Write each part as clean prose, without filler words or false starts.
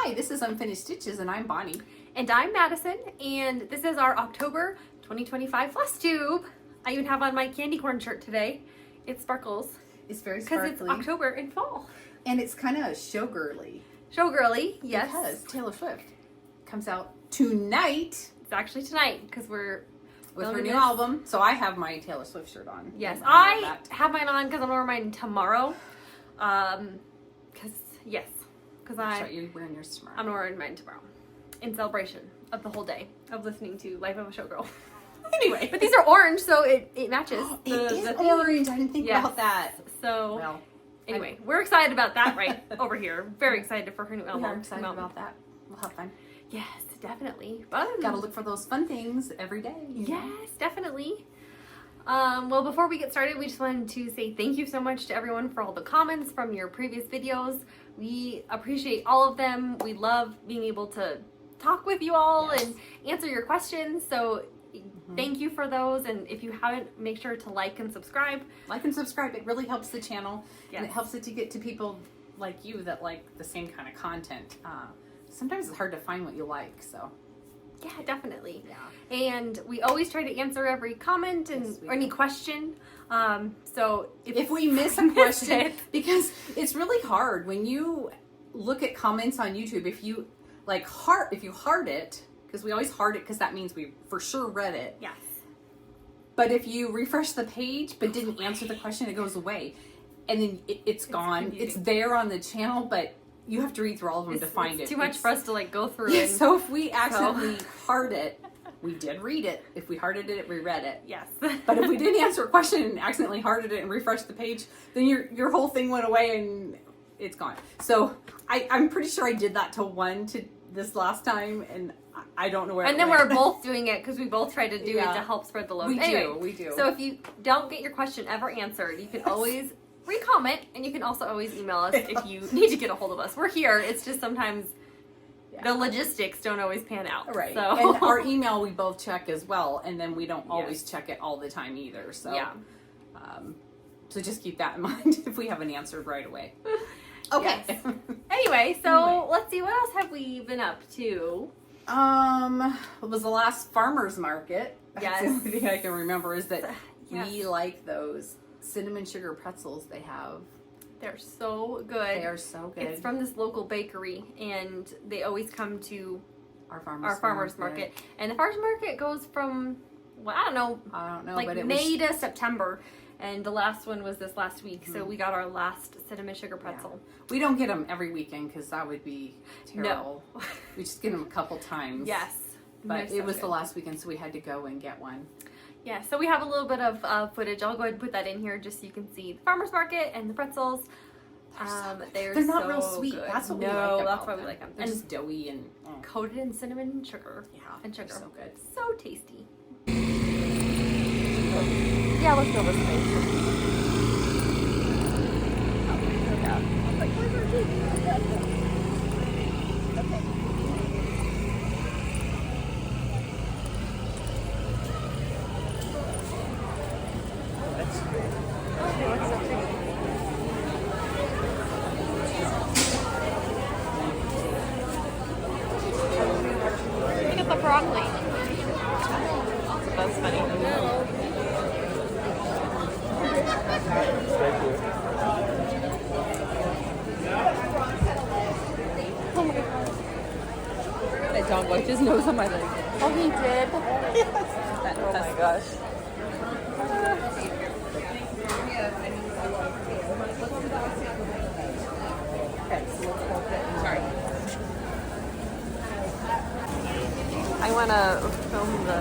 Hi, this is Unfinished Stitches, and I'm Bonnie. And I'm Madison, and this is our October 2025 Flosstube. I even have on my candy corn shirt today. It sparkles. It's very sparkly. Because it's October and fall. And it's kind of showgirly. Showgirly, yes. Because Taylor Swift comes out tonight. It's actually tonight, because we're with her new album. So I have my Taylor Swift shirt on. Yes, I have mine on because I'm wearing mine tomorrow. Because you're wearing yours tomorrow. I'm wearing mine tomorrow. In celebration of the whole day of listening to Life of a Showgirl. Anyway. But these are orange, so it matches. It is orange. I didn't think about that. So, well, anyway, we're excited about that right over here. Very excited for her new album. We are excited about that. We'll have fun. Yes, definitely. Gotta look for those fun things every day. Yes, definitely. Well, before we get started, we just wanted to say thank you so much to everyone for all the comments from your previous videos. We appreciate all of them. We love being able to talk with you all and answer your questions. So thank you for those. And if you haven't, make sure to like and subscribe. Like and subscribe. It really helps the channel. Yes. And it helps it to get to people like you that like the same kind of content. Sometimes it's hard to find what you like, so. Yeah, definitely. Yeah. And we always try to answer every comment and or any question. So if we miss a question, because it's really hard when you look at comments on YouTube, if you heart it, because we always heart it because that means we for sure read it. Yes. But if you refresh the page but didn't answer the question, it goes away. And then it's gone. Confusing. It's there on the channel, but you have to read through all of them to find it. It's too much for us to like go through. Yeah, so if we accidentally heart it, we did read it. If we hearted it, we read it. Yes. But if we didn't answer a question and accidentally hearted it and refreshed the page, then your whole thing went away and it's gone. So I'm pretty sure I did that to this last time, and I don't know where. And then we're both doing it because we both tried to do it to help spread the load. We do. So if you don't get your question ever answered, you can always re-comment, and you can also always email us if you need to get a hold of us. We're here. It's just sometimes the logistics don't always pan out. Right. So. And our email we both check as well, and then we don't always check it all the time either. So yeah. So just keep that in mind if we haven't answered right away. Okay. Yes. Anyway, so let's see, what else have we been up to? It was the last farmer's market. Yes. The only thing I can remember is that we like those cinnamon sugar pretzels they have. They're so good. They are so good. It's from this local bakery, and they always come to our farmer's market. And the farmer's market goes from, well, I don't know, like but May to September. And the last one was this last week, so we got our last cinnamon sugar pretzel. Yeah. We don't get them every weekend because that would be terrible. No. We just get them a couple times. Yes. But it was the last weekend, so we had to go and get one. Yeah, so we have a little bit of footage. I'll go ahead and put that in here just so you can see the farmer's market and the pretzels. They're not so real sweet. Good. That's what we like about that's why we like them. They're just doughy and coated in cinnamon and sugar. Yeah, and sugar. So good. So tasty. Yeah, let's go this way. Look at the broccoli. That's funny. Thank you. Oh my god. That dog wiped his nose on my leg. Oh, he did? Yes. Oh my gosh. Okay, so let's hold it. Sorry. I want to film the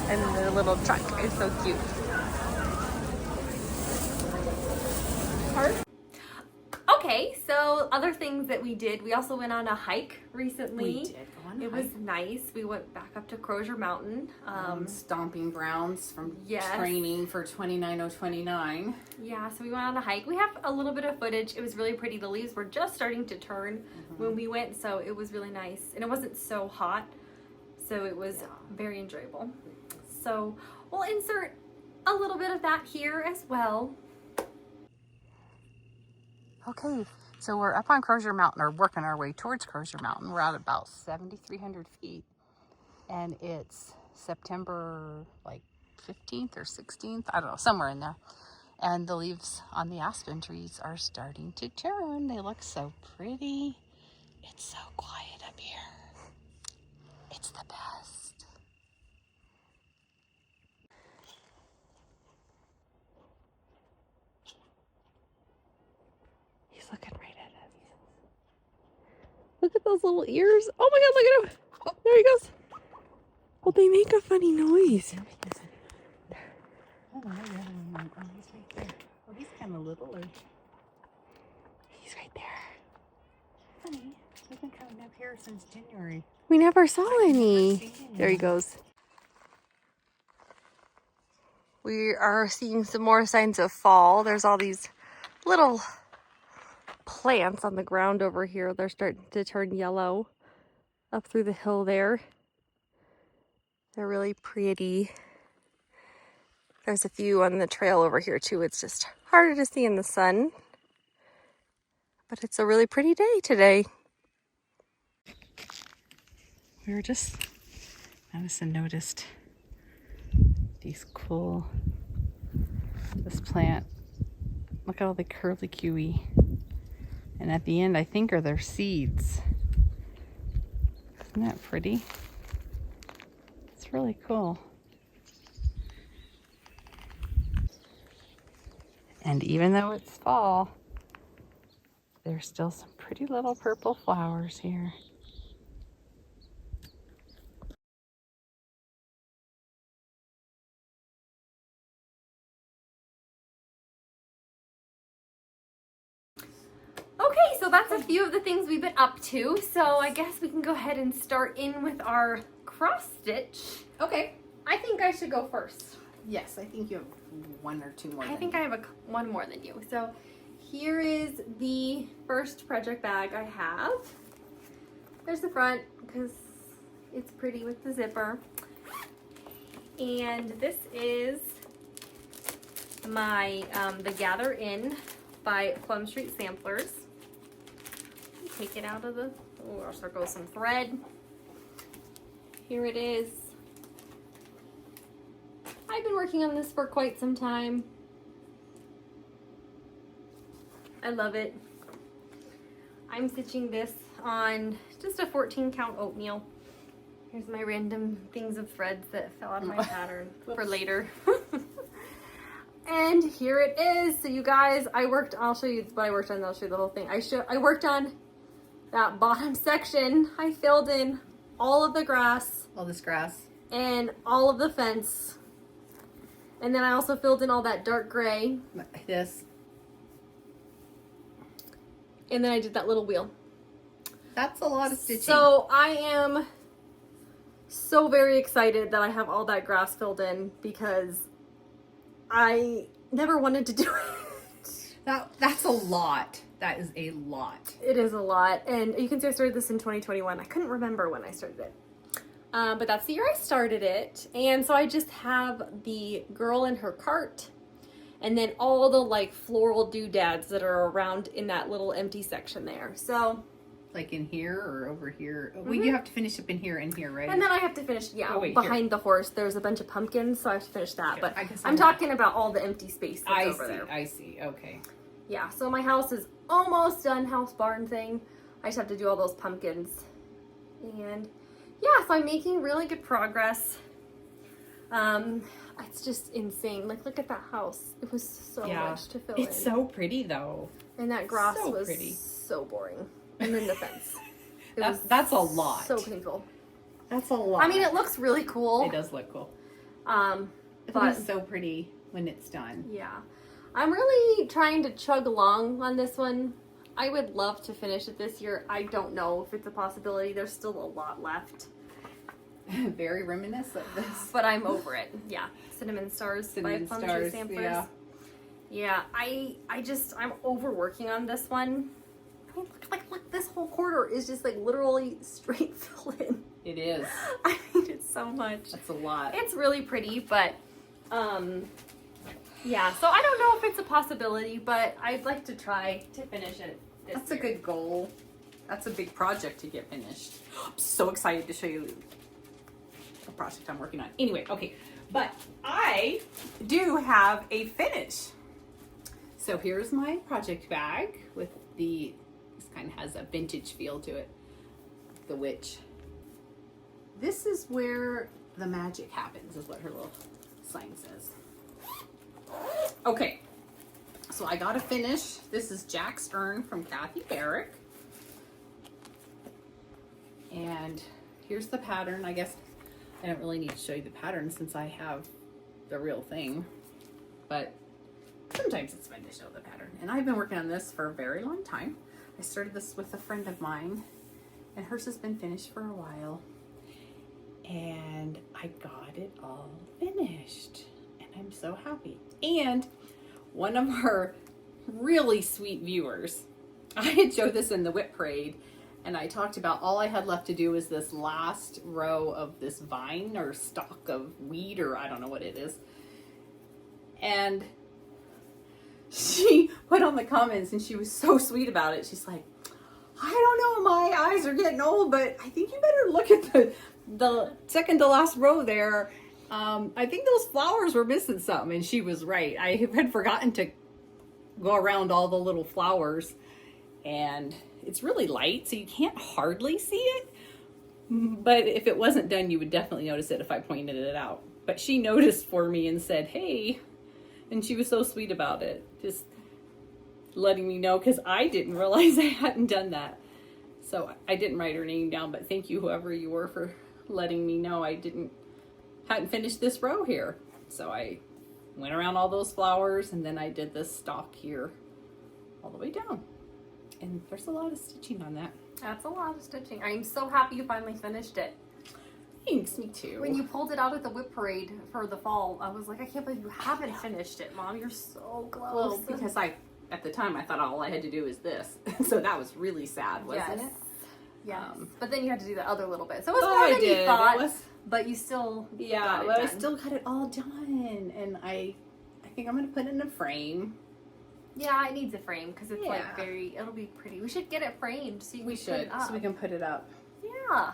and their little truck is so cute. Okay, so other things that we did, we also went on a hike recently. We did go on a hike. It was nice. We went back up to Crozier Mountain. Stomping grounds from yes. training for 29029. Yeah, so we went on a hike. We have a little bit of footage. It was really pretty. The leaves were just starting to turn when we went, so it was really nice. And it wasn't so hot, so it was very enjoyable. So we'll insert a little bit of that here as well. Okay, so we're up on Crozier Mountain, or working our way towards Crozier Mountain. We're at about 7,300 feet, and it's September like 15th or 16th, I don't know, somewhere in there. And the leaves on the aspen trees are starting to turn. They look so pretty. It's so quiet up here. It's the best. He's looking right at us. Look at those little ears. Oh my god, look at him. Oh, there he goes. Well, they make a funny noise. Oh, he's right there. Oh, he's kind of littler. He's right there. Honey, we've been coming up here since January. We never saw any. There he goes. We are seeing some more signs of fall. There's all these little plants on the ground over here. They're starting to turn yellow up through the hill there. They're really pretty. There's a few on the trail over here too. It's just harder to see in the sun. But it's a really pretty day today. We were just, Madison noticed these cool, this plant. Look at all the curly-cuey. And at the end, I think, are their seeds. Isn't that pretty? It's really cool. And even though it's fall, there's still some pretty little purple flowers here. Okay, so that's a few of the things we've been up to. So I guess we can go ahead and start in with our cross stitch. Okay. I think I should go first. Yes, I think you have one or two more. I think I have one more than you. So here is the first project bag I have. There's the front because it's pretty with the zipper. And this is my the Gather In by Plum Street Samplers. Take it out of the, oh, there goes some thread. Here it is. I've been working on this for quite some time. I love it. I'm stitching this on just a 14 count oatmeal. Here's my random things of threads that fell out of my pattern for later. And here it is. So you guys, I'll show you what I worked on. I'll show you the whole thing. I worked on that bottom section. I filled in all of the grass. All this grass. And all of the fence. And then I also filled in all that dark gray. This. And then I did that little wheel. That's a lot of stitching. So I am so very excited that I have all that grass filled in because I never wanted to do it. That's a lot. That is a lot. It is a lot. And you can see I started this in 2021. I couldn't remember when I started it. But that's the year I started it. And so I just have the girl in her cart and then all the like floral doodads that are around in that little empty section there. So like in here or over here? Well, you have to finish up in here and here, right? and then I have to finish, behind the horse. There's a bunch of pumpkins, so I have to finish that. But I'm talking about all the empty space that's over there. I see. Okay. Yeah, so my house is almost done, house barn thing. I just have to do all those pumpkins. And yeah, so I'm making really good progress. It's just insane. Like, look at that house. It was so much to fill in. It's so pretty, though. And that grass was so boring. And then the fence. That's a lot. So painful. That's a lot. I mean, it looks really cool. It does look cool. But it's so pretty when it's done. Yeah. I'm really trying to chug along on this one. I would love to finish it this year. I don't know if it's a possibility. There's still a lot left. Very reminiscent of this. But I'm over it. Yeah. Cinnamon Stars by Plum Street Samplers. Yeah. I'm overworking on this one. I mean, look, this whole quarter is just like literally straight fill in. It is. I mean, it's so much. That's a lot. It's really pretty, but Yeah, so I don't know if it's a possibility, but I'd like to try to finish it this That's year. a good goal. That's a big project to get finished. I'm so excited to show you the project I'm working on. Anyway, okay, but I do have a finish. So here's my project bag with this kind of has a vintage feel to it. The witch. This is where the magic happens, is what her little sign says. Okay, so I got a finish. This is Jack's Urn from Kathy Barrick. And here's the pattern. I guess I don't really need to show you the pattern since I have the real thing, but sometimes it's fun to show the pattern. And I've been working on this for a very long time. I started this with a friend of mine, and hers has been finished for a while. And I got it all finished, and I'm so happy. And one of our really sweet viewers, I had showed this in the Whip Parade, and I talked about all I had left to do is this last row of this vine or stalk of weed, or I don't know what it is. And she put on the comments, and she was so sweet about it. She's like, I don't know, my eyes are getting old, but I think you better look at the second to last row there. I think those flowers were missing something. And she was right. I had forgotten to go around all the little flowers, and it's really light, so you can't hardly see it. But if it wasn't done, you would definitely notice it if I pointed it out. But she noticed for me and said, hey, and she was so sweet about it. Just letting me know, because I didn't realize I hadn't done that. So I didn't write her name down, but thank you, whoever you were, for letting me know I hadn't finished this row here. So I went around all those flowers, and then I did this stalk here all the way down. And there's a lot of stitching on that. That's a lot of stitching. I'm so happy you finally finished it. Thanks, me too. When you pulled it out at the Whip Parade for the fall, I was like, I can't believe you haven't finished it, Mom. You're so close. Well, because at the time, I thought all I had to do is this. So that was really sad, wasn't it? Yes. But then you had to do the other little bit. So it was more than you thought, but you still got it done. I still got it all done. And I think I'm going to put it in a frame. Yeah, it needs a frame because it's like it'll be pretty. We should get it framed so you can put it up. So we can put it up. Yeah.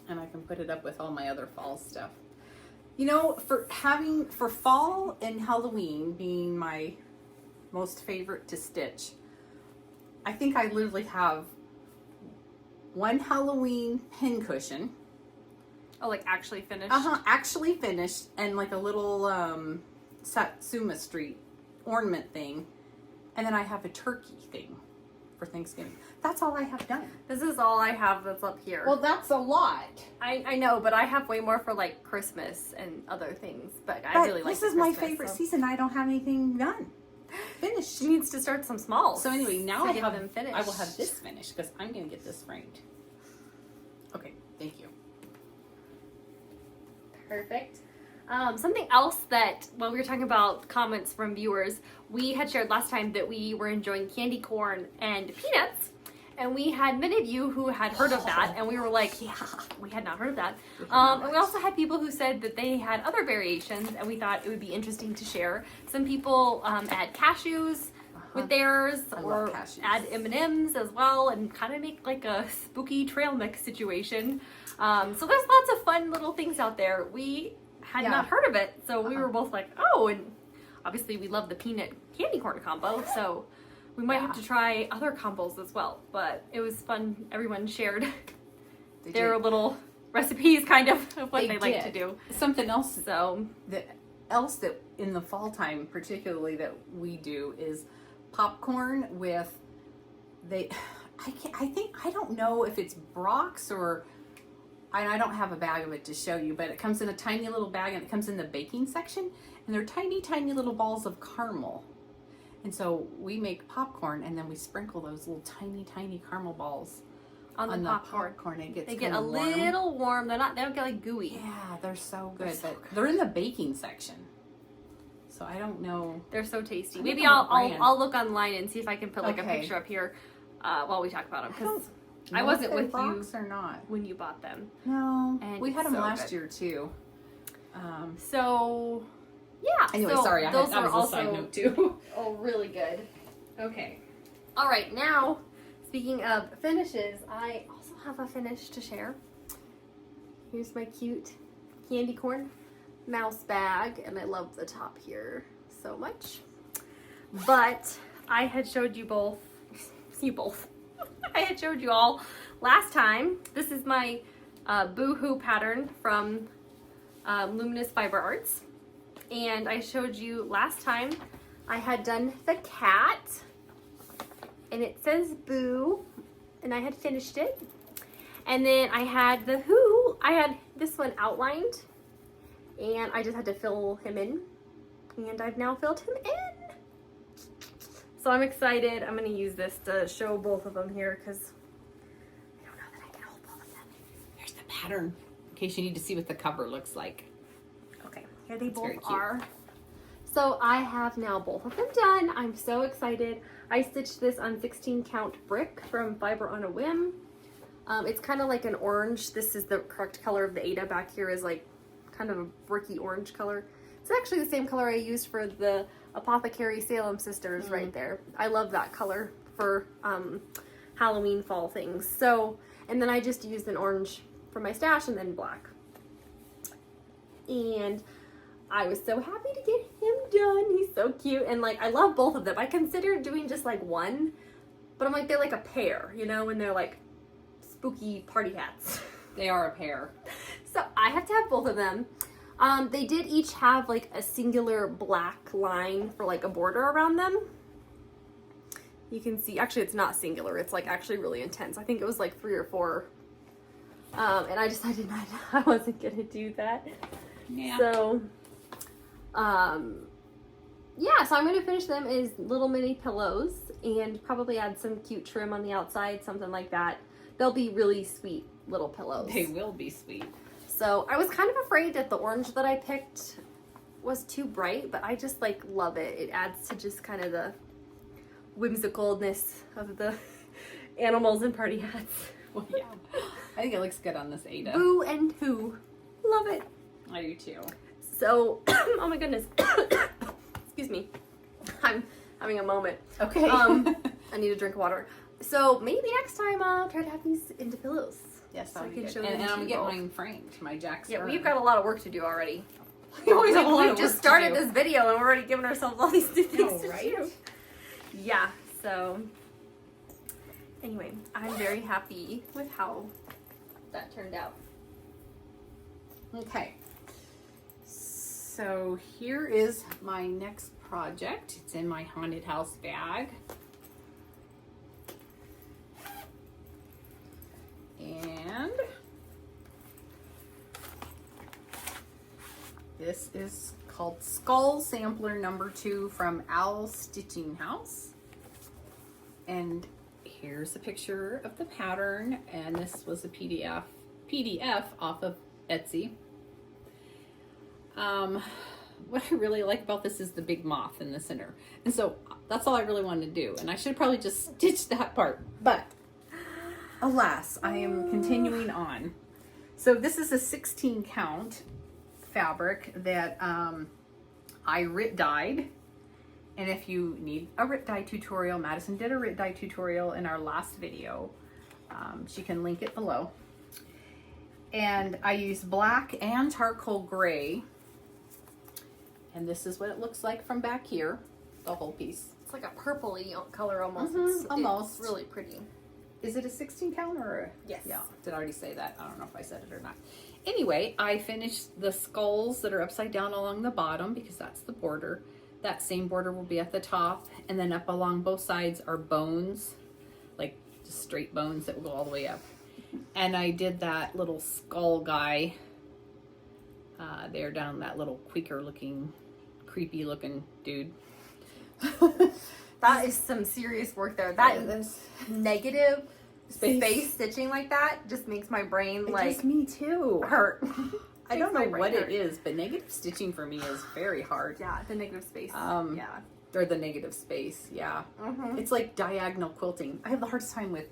And I can put it up with all my other fall stuff. You know, for fall and Halloween being my most favorite to stitch, I think I literally have one Halloween pin cushion. Oh, like actually finished? Actually finished, and like a little Satsuma Street ornament thing. And then I have a turkey thing for Thanksgiving. That's all I have done. This is all I have that's up here. Well, that's a lot. I know, but I have way more for like Christmas and other things. But I really like this is my favorite season. I don't have anything done. Finished. She needs to start some small. So anyway, now I have them finished. I will have this finished because I'm going to get this framed. Okay, thank you. Perfect. Something else that, while we were talking about comments from viewers, we had shared last time that we were enjoying candy corn and peanuts, and we had many of you who had heard of that, and we were like, yeah, we had not heard of that. And we also had people who said that they had other variations, and we thought it would be interesting to share. Some people add cashews with theirs, or add M&Ms as well, and kind of make like a spooky trail mix situation. So there's lots of fun little things out there. We had not heard of it, so we were both like, oh, and obviously we love the peanut candy corn combo, so we might have to try other combos as well. But it was fun. Everyone shared their little recipes, kind of what they like to do. Something else that in the fall time particularly that we do is popcorn with I don't know if it's Brock's or I don't have a bag of it to show you, but it comes in a tiny little bag, and it comes in the baking section, and they're tiny, tiny little balls of caramel. And so we make popcorn, and then we sprinkle those little tiny, tiny caramel balls on the popcorn. It gets they get a little warm. They don't get like gooey. Yeah, they're so good. They're in the baking section. So I don't know. They're so tasty. Maybe I'll look online and see if I can put like a picture up here while we talk about them, because I wasn't with you or not when you bought them. No, and we had them last year too. So Yeah. Anyway, so sorry, those that were was a side also note too. really good. Okay. All right, now speaking of finishes, I also have a finish to share. Here's my cute candy corn mouse bag, and I love the top here so much. But I had showed you both, I had showed you all last time. This is my Boohoo pattern from Luminous Fiber Arts. And I showed you last time I had done the cat, and it says Boo, and I had finished it. And then I had the Who, I had this one outlined, and I just had to fill him in, and I've now filled him in. So I'm excited. I'm going to use this to show both of them here because I don't know that I can hold both of them. Here's the pattern in case you need to see what the cover looks like. Okay, here they It's both very cute. are. So I have now both of them done. I'm so excited. I stitched this on 16 count brick from Fiber on a Whim. It's kind of like an orange. This is the correct color of the Ada. Back here is like kind of a bricky orange color. It's actually the same color I used for the Apothecary Salem Sisters right there. I love that color for Halloween fall things. So, and then I just used an orange for my stash and then black. And I was so happy to get him done. He's so cute. And like, I love both of them. I considered doing just like one, but I'm like, they're like a pair, you know, and they're like spooky party hats. They are a pair. So I have to have both of them. They did each have like a singular black line for like a border around them. You can see, actually it's not singular, it's like actually really intense. I think it was like 3 or 4. And I decided I wasn't gonna do that. Yeah. So, yeah, so I'm gonna finish them as little mini pillows and probably add some cute trim on the outside, something like that. They'll be really sweet little pillows. They will be sweet. So I was kind of afraid that the orange that I picked was too bright, but I just like love it. It adds to just kind of the whimsicalness of the animals and party hats. Well, yeah. I think it looks good on this Ada. Boo and Who. Love it. I do too. So, oh my goodness. Excuse me. I'm having a moment. Okay. I need a drink of water. So maybe next time I'll try to have these into pillows. Yes, So I I can can show and them I'm to gonna you get both. mine framed, my Jack's. Yeah, we've got a lot of work to do already. We always have a lot We've of just work started to do. this video and we're already giving ourselves all these new things to right? do. Yeah, so anyway, I'm very happy with how that turned out. Okay. So here is my next project. It's in my haunted house bag. And this is called Skull Sampler number 2 from Owl Stitching House. And here's a picture of the pattern, and this was a PDF off of Etsy. What I really like about this is the big moth in the center. And so that's all I really wanted to do. And I should probably just stitch that part, but alas, I am continuing on. So this is a 16 count fabric that I Rit dyed. And if you need a Rit dye tutorial, Madison did a Rit dye tutorial in our last video. She can link it below. And I used black and charcoal gray. And this is what it looks like from back here, the whole piece. It's like a purpley color almost. Almost. It's really pretty. Is it a 16 count or a... Yes. Yeah, did I already say that? I don't know if I said it or not. Anyway, I finished the skulls that are upside down along the bottom because that's the border. That same border will be at the top. And then up along both sides are bones, like just straight bones that will go all the way up. And I did that little skull guy there down, that little Quaker looking, creepy looking dude. That is some serious work there. That is negative Space. space stitching like that just makes my brain like Just me too. hurt. I don't know Makes my what brain it hurt. is, but negative stitching for me is very hard. Yeah, the negative space. Yeah. Or the negative space, yeah. Mm-hmm. It's like diagonal quilting. I have the hardest time with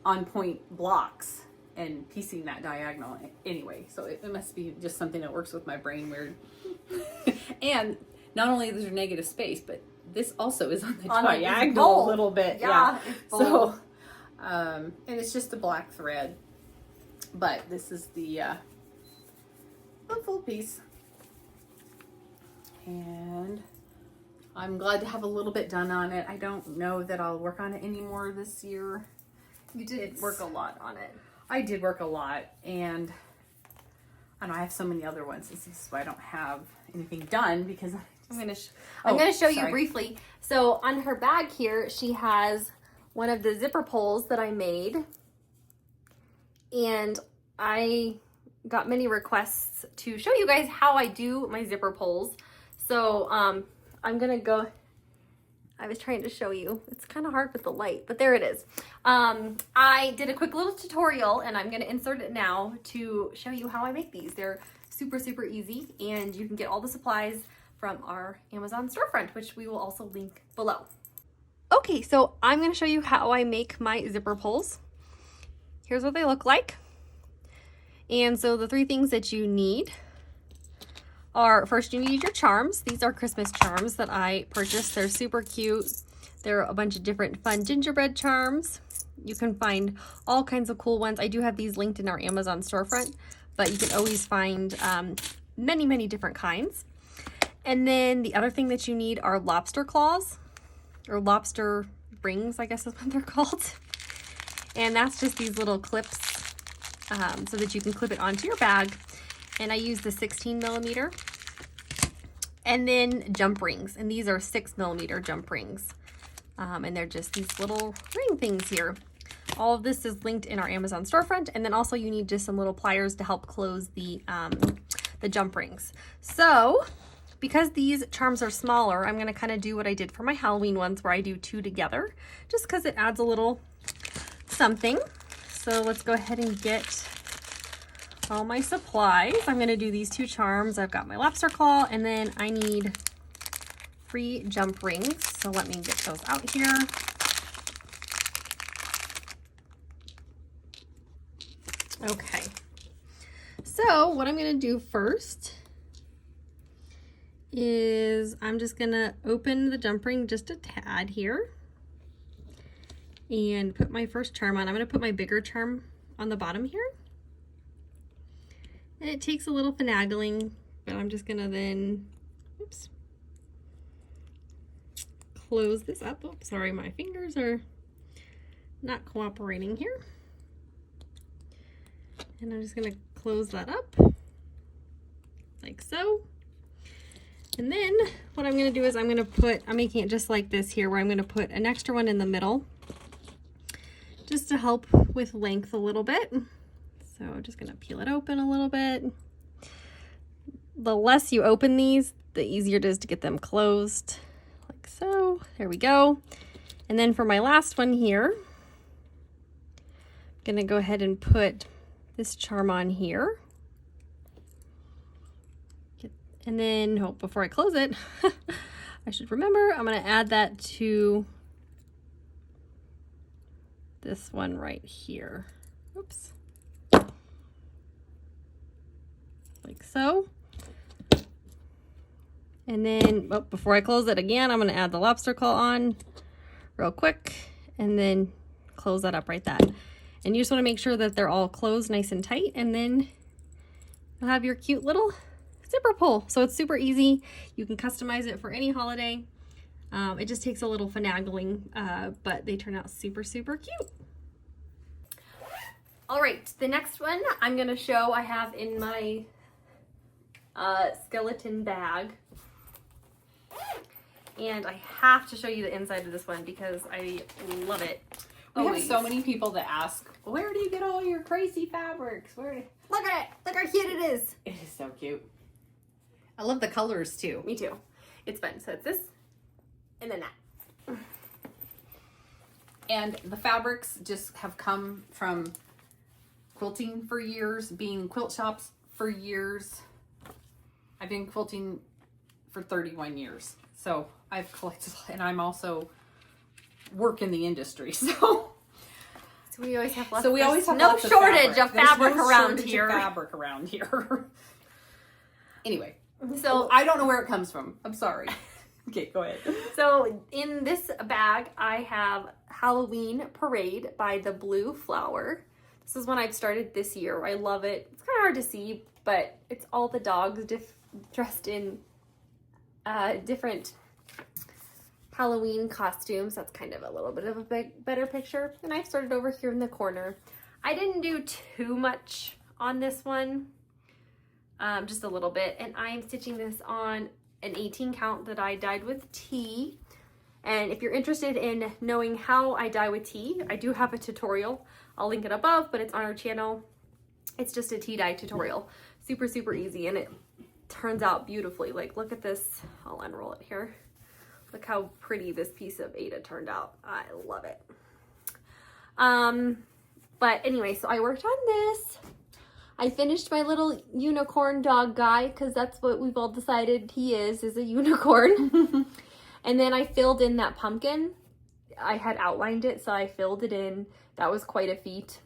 on point blocks and piecing that diagonal anyway. So it must be just something that works with my brain weird. And not only is there negative space, but this also is on the On diagonal a little bit. Yeah. So, and it's just a black thread, but this is the full piece. And I'm glad to have a little bit done on it. I don't know that I'll work on it anymore this year. You did work a lot on it. I did work a lot, and I know I have so many other ones. This is why I don't have anything done, because I'm gonna show you briefly. So on her bag here, she has one of the zipper pulls that I made, and I got many requests to show you guys how I do my zipper pulls. So I'm gonna go. I was trying to show you. It's kind of hard with the light, but there it is. I did a quick little tutorial, and I'm gonna insert it now to show you how I make these. They're super, super easy, and you can get all the supplies from our Amazon storefront, which we will also link below. Okay, so I'm gonna show you how I make my zipper pulls. Here's what they look like. And so the three things that you need are, first you need your charms. These are Christmas charms that I purchased. They're super cute. There are a bunch of different fun gingerbread charms. You can find all kinds of cool ones. I do have these linked in our Amazon storefront, but you can always find many, many different kinds. And then the other thing that you need are lobster claws, or lobster rings, I guess is what they're called. And that's just these little clips so that you can clip it onto your bag. And I use the 16mm. And then jump rings, and these are 6mm jump rings. And they're just these little ring things here. All of this is linked in our Amazon storefront. And then also you need just some little pliers to help close the jump rings. So because these charms are smaller, I'm gonna kind of do what I did for my Halloween ones, where I do two together, just because it adds a little something. So let's go ahead and get all my supplies. I'm gonna do these two charms. I've got my lobster claw, and then I need 3 jump rings. So let me get those out here. Okay. So what I'm gonna do first is I'm just gonna open the jump ring just a tad here and put my first charm on. I'm gonna put my bigger charm on the bottom here. And it takes a little finagling, but I'm just gonna then, oops, close this up. Oops, sorry, my fingers are not cooperating here. And I'm just gonna close that up like so. And then what I'm gonna do is I'm making it just like this here, where I'm gonna put an extra one in the middle just to help with length a little bit. So I'm just gonna peel it open a little bit. The less you open these, the easier it is to get them closed, like so. There we go. And then for my last one here, I'm gonna go ahead and put this charm on here. And then, oh, before I close it, I should remember, I'm gonna add that to this one right here. Oops. Like so. And then, oh, before I close it again, I'm gonna add the lobster claw on real quick, and then close that up right that. And you just wanna make sure that they're all closed nice and tight, and then you'll have your cute little zipper pull. So it's super easy. You can customize it for any holiday. It just takes a little finagling, but they turn out super, super cute. All right, the next one I'm gonna show I have in my skeleton bag. And I have to show you the inside of this one because I love it. We have so many people that ask, where do you get all your crazy fabrics? Look at it. Look how cute it is. It is so cute. I love the colors too. Me too. It's fun. So it's this and then that. And the fabrics just have come from quilting for years, being in quilt shops for years. I've been quilting for 31 years. So I've collected, and I'm also work in the industry. So we always have lots. So we always have no lots shortage of fabric around here. Fabric around here. Anyway, So I don't know where it comes from. I'm sorry. Okay, go ahead. So in this bag, I have Halloween Parade by the Blue Flower. This is one I've started this year. I love it. It's kind of hard to see, but it's all the dogs dressed in different Halloween costumes. That's kind of a little bit of a better picture. And I've started over here in the corner. I didn't do too much on this one, just a little bit. And I'm stitching this on an 18 count that I dyed with tea. And if you're interested in knowing how I dye with tea, I do have a tutorial. I'll link it above, but it's on our channel. It's just a tea dye tutorial. Super, super easy, and it turns out beautifully. Like, look at this. I'll unroll it here. Look how pretty this piece of Ada turned out. I love it. But anyway, so I worked on this. I finished my little unicorn dog guy, because that's what we've all decided he is a unicorn. And then I filled in that pumpkin. I had outlined it, so I filled it in. That was quite a feat.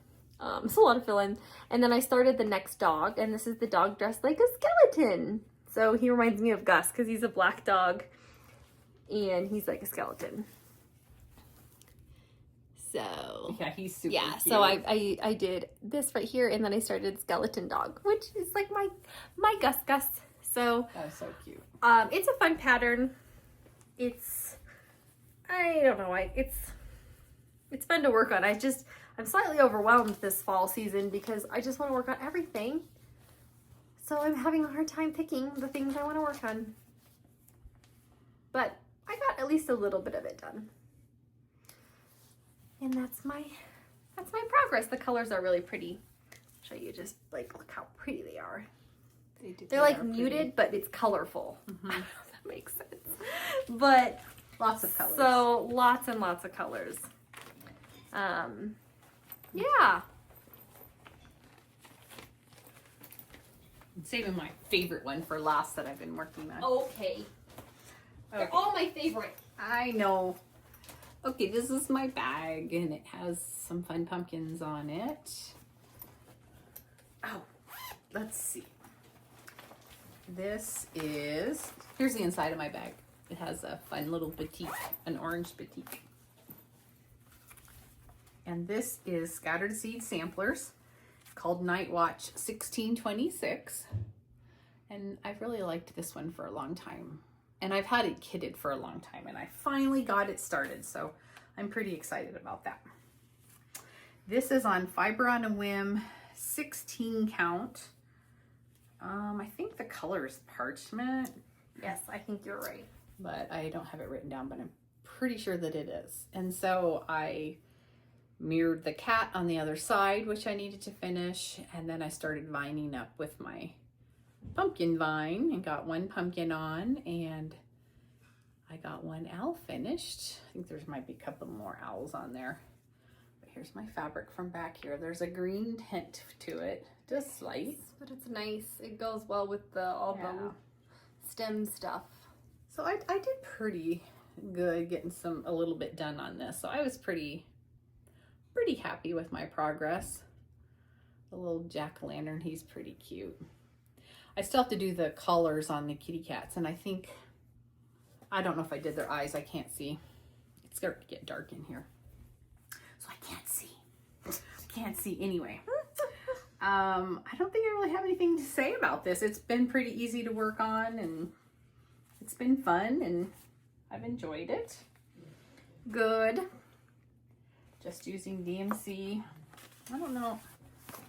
It's a lot of fill-in. And then I started the next dog, and this is the dog dressed like a skeleton. So he reminds me of Gus, because he's a black dog, and he's like a skeleton. So yeah, he's super cute. So I did this right here, and then I started skeleton dog, which is like my Gus. So that's so cute. It's a fun pattern. I don't know, it's fun to work on. I'm slightly overwhelmed this fall season because I just want to work on everything. So I'm having a hard time picking the things I want to work on. But I got at least a little bit of it done. And that's my progress. The colors are really pretty. I'll show you just like, look how pretty they are. They're like muted, but it's colorful. I don't know if that makes sense. But lots of colors. So lots and lots of colors. Yeah. I'm saving my favorite one for last that I've been working on. Okay. They're all my favorite. I know. Okay, this is my bag, and it has some fun pumpkins on it. Oh, let's see. Here's the inside of my bag. It has a fun little batik, an orange batik. And this is Scattered Seed Samplers, called Night Watch 1626. And I've really liked this one for a long time. And I've had it kitted for a long time, and I finally got it started, so I'm pretty excited about that. This is on Fiber on a Whim, 16 count. I think the color is parchment. Yes, I think you're right. But I don't have it written down, but I'm pretty sure that it is. And so I mirrored the cat on the other side, which I needed to finish, and then I started vining up with my pumpkin vine and got one pumpkin on, and I got one owl finished. I think there might be a couple more owls on there. But here's my fabric from back here. There's a green tint to it, just slight. But it's nice. It goes well with all the stem stuff. So I did pretty good getting a little bit done on this. So I was pretty happy with my progress. The little jack-o'-lantern, he's pretty cute. I still have to do the collars on the kitty cats, and I don't know if I did their eyes. I can't see. It's starting to get dark in here, so I can't see. Can't see anyway. I don't think I really have anything to say about this. It's been pretty easy to work on, and it's been fun, and I've enjoyed it. Good. Just using DMC. I don't know.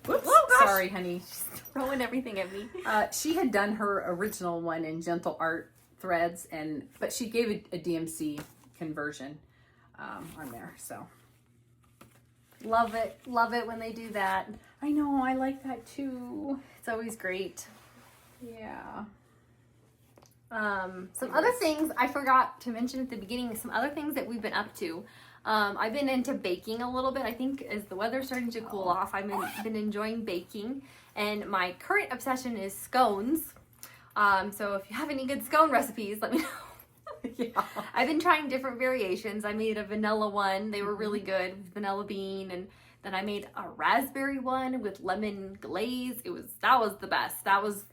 Whoops, oh, sorry, honey. She's throwing everything at me. She had done her original one in Gentle Art threads, but she gave it a DMC conversion on there. So love it when they do that. I know, I like that too. It's always great. Yeah. Some other things I forgot to mention at the beginning. Some other things that we've been up to. I've been into baking a little bit. I think as the weather's starting to cool off, I've been enjoying baking, and my current obsession is scones. So if you have any good scone recipes, let me know. Yeah. I've been trying different variations. I made a vanilla one. They were really good with vanilla bean, and then I made a raspberry one with lemon glaze. That was the best. That was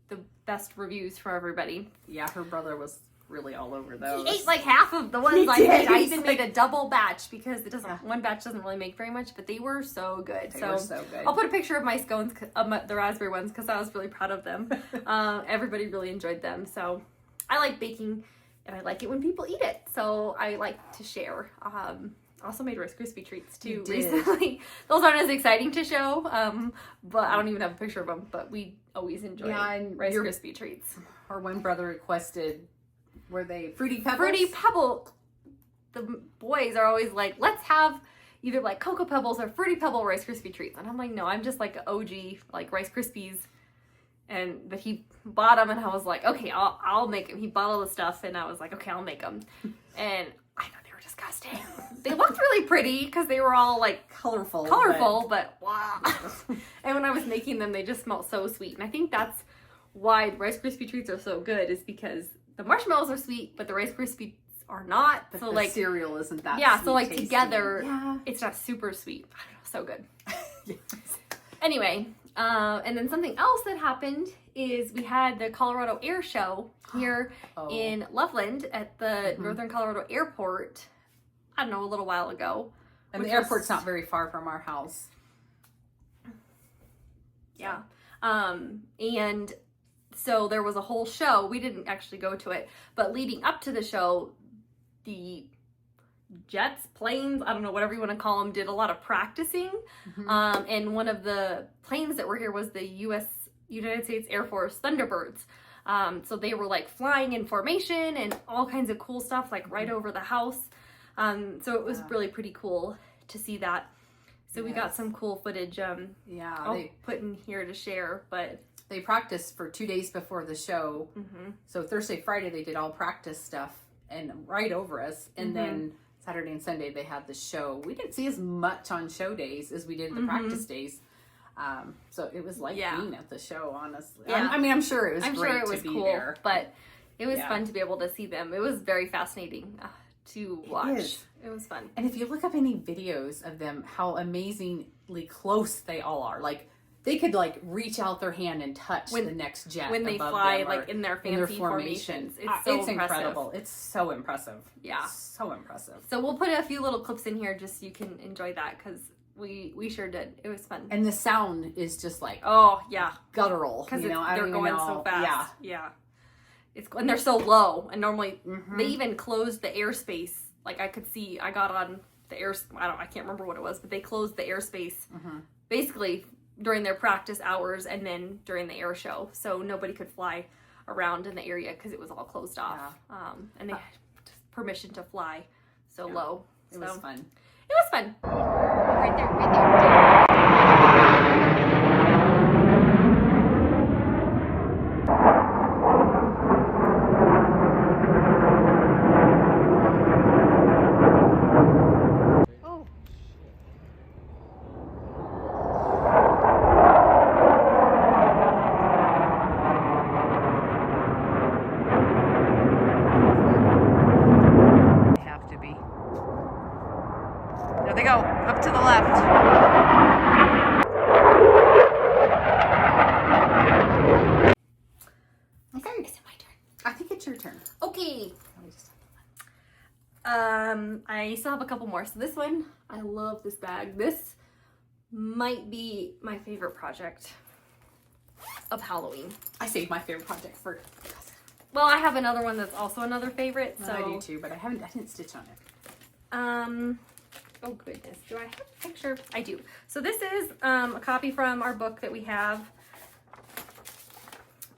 the best reviews from everybody. Yeah, her brother was really all over those. He ate like half of the ones I made. I even made a double batch because it doesn't. One batch doesn't really make very much, but they were so good. They were so good. I'll put a picture of my scones, the raspberry ones, because I was really proud of them. Everybody really enjoyed them. So I like baking, and I like it when people eat it. So I like to share. Also made Rice Krispie treats too recently. Those aren't as exciting to show, but I don't even have a picture of them. But we always enjoy Rice Krispie treats. Our one brother requested. Were they Fruity Pebbles? Fruity Pebble. The boys are always like, let's have either like Cocoa Pebbles or Fruity Pebble Rice Krispie treats. And I'm like, no, I'm just like an OG, like Rice Krispies. But he bought them and I was like, okay, I'll make them. He bought all the stuff and I was like, okay, I'll make them. And I know they were disgusting. They looked really pretty because they were all like colorful, but wow. And when I was making them, they just smelled so sweet. And I think that's why Rice Krispie treats are so good, is because the marshmallows are sweet, but the Rice Krispies are not. But so the like cereal isn't that yeah, sweet so like tasty. together, it's not super sweet. I don't know, so good. Yes. Anyway, and then something else that happened is we had the Colorado Air Show here in Loveland at the Northern Colorado Airport, I don't know, a little while ago. And the airport's not very far from our house. Yeah. And so there was a whole show. We didn't actually go to it, but leading up to the show, the jets, planes, I don't know, whatever you want to call them, did a lot of practicing. And one of the planes that were here was the United States Air Force Thunderbirds. So they were like flying in formation and all kinds of cool stuff, like right over the house. So it was really pretty cool to see that. So we got some cool footage. I'll put in here to share, but they practiced for 2 days before the show. So Thursday, Friday, they did all practice stuff and right over us. And then Saturday and Sunday, they had the show. We didn't see as much on show days as we did the practice days. So it was like being at the show, honestly. Yeah. I'm sure it was I'm great sure it to was be cool, there. but it was fun to be able to see them. It was very fascinating to watch. It was fun. And if you look up any videos of them, how amazingly close they all are. Like, they could like reach out their hand and touch the next jet when they above fly, them, like in their fancy formations. It's so impressive. Incredible. It's so impressive. Yeah, so impressive. So we'll put a few little clips in here just so you can enjoy that, because we sure did. It was fun. And the sound is just like guttural. Because they're going so fast. Yeah. And they're so low. And normally they even closed the airspace. Like I could see, I got on the I can't remember what it was, but they closed the airspace basically during their practice hours and then during the air show. So nobody could fly around in the area because it was all closed off. And they had permission to fly so low. It was fun. It was fun. Right there, right there. There they go, up to the left. Okay. Is it my turn? I think it's your turn. Okay. I still have a couple more. So this one, I love this bag. This might be my favorite project of Halloween. I saved my favorite project for cousin. Well, I have another one that's also another favorite. So I do too, but I didn't stitch on it. Oh goodness, do I have a picture? I do. So this is a copy from our book that we have.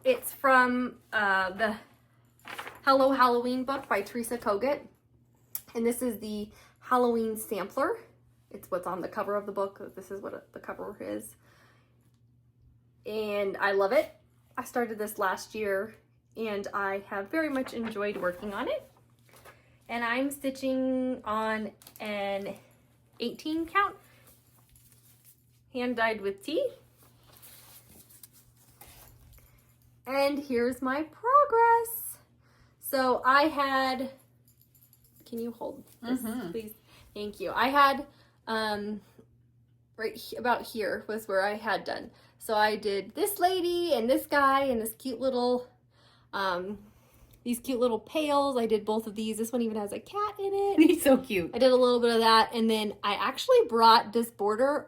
It's from the Hello Halloween book by Teresa Kogut. And this is the Halloween sampler. It's what's on the cover of the book. This is what the cover is. And I love it. I started this last year and I have very much enjoyed working on it. And I'm stitching on an 18 count, hand dyed with tea. And here's my progress. So I had, can you hold this, please? Thank you. I had, about here was where I had done. So I did this lady and this guy and this cute little, these cute little pails. I did both of these. This one even has a cat in it. He's so cute. I did a little bit of that. And then I actually brought this border,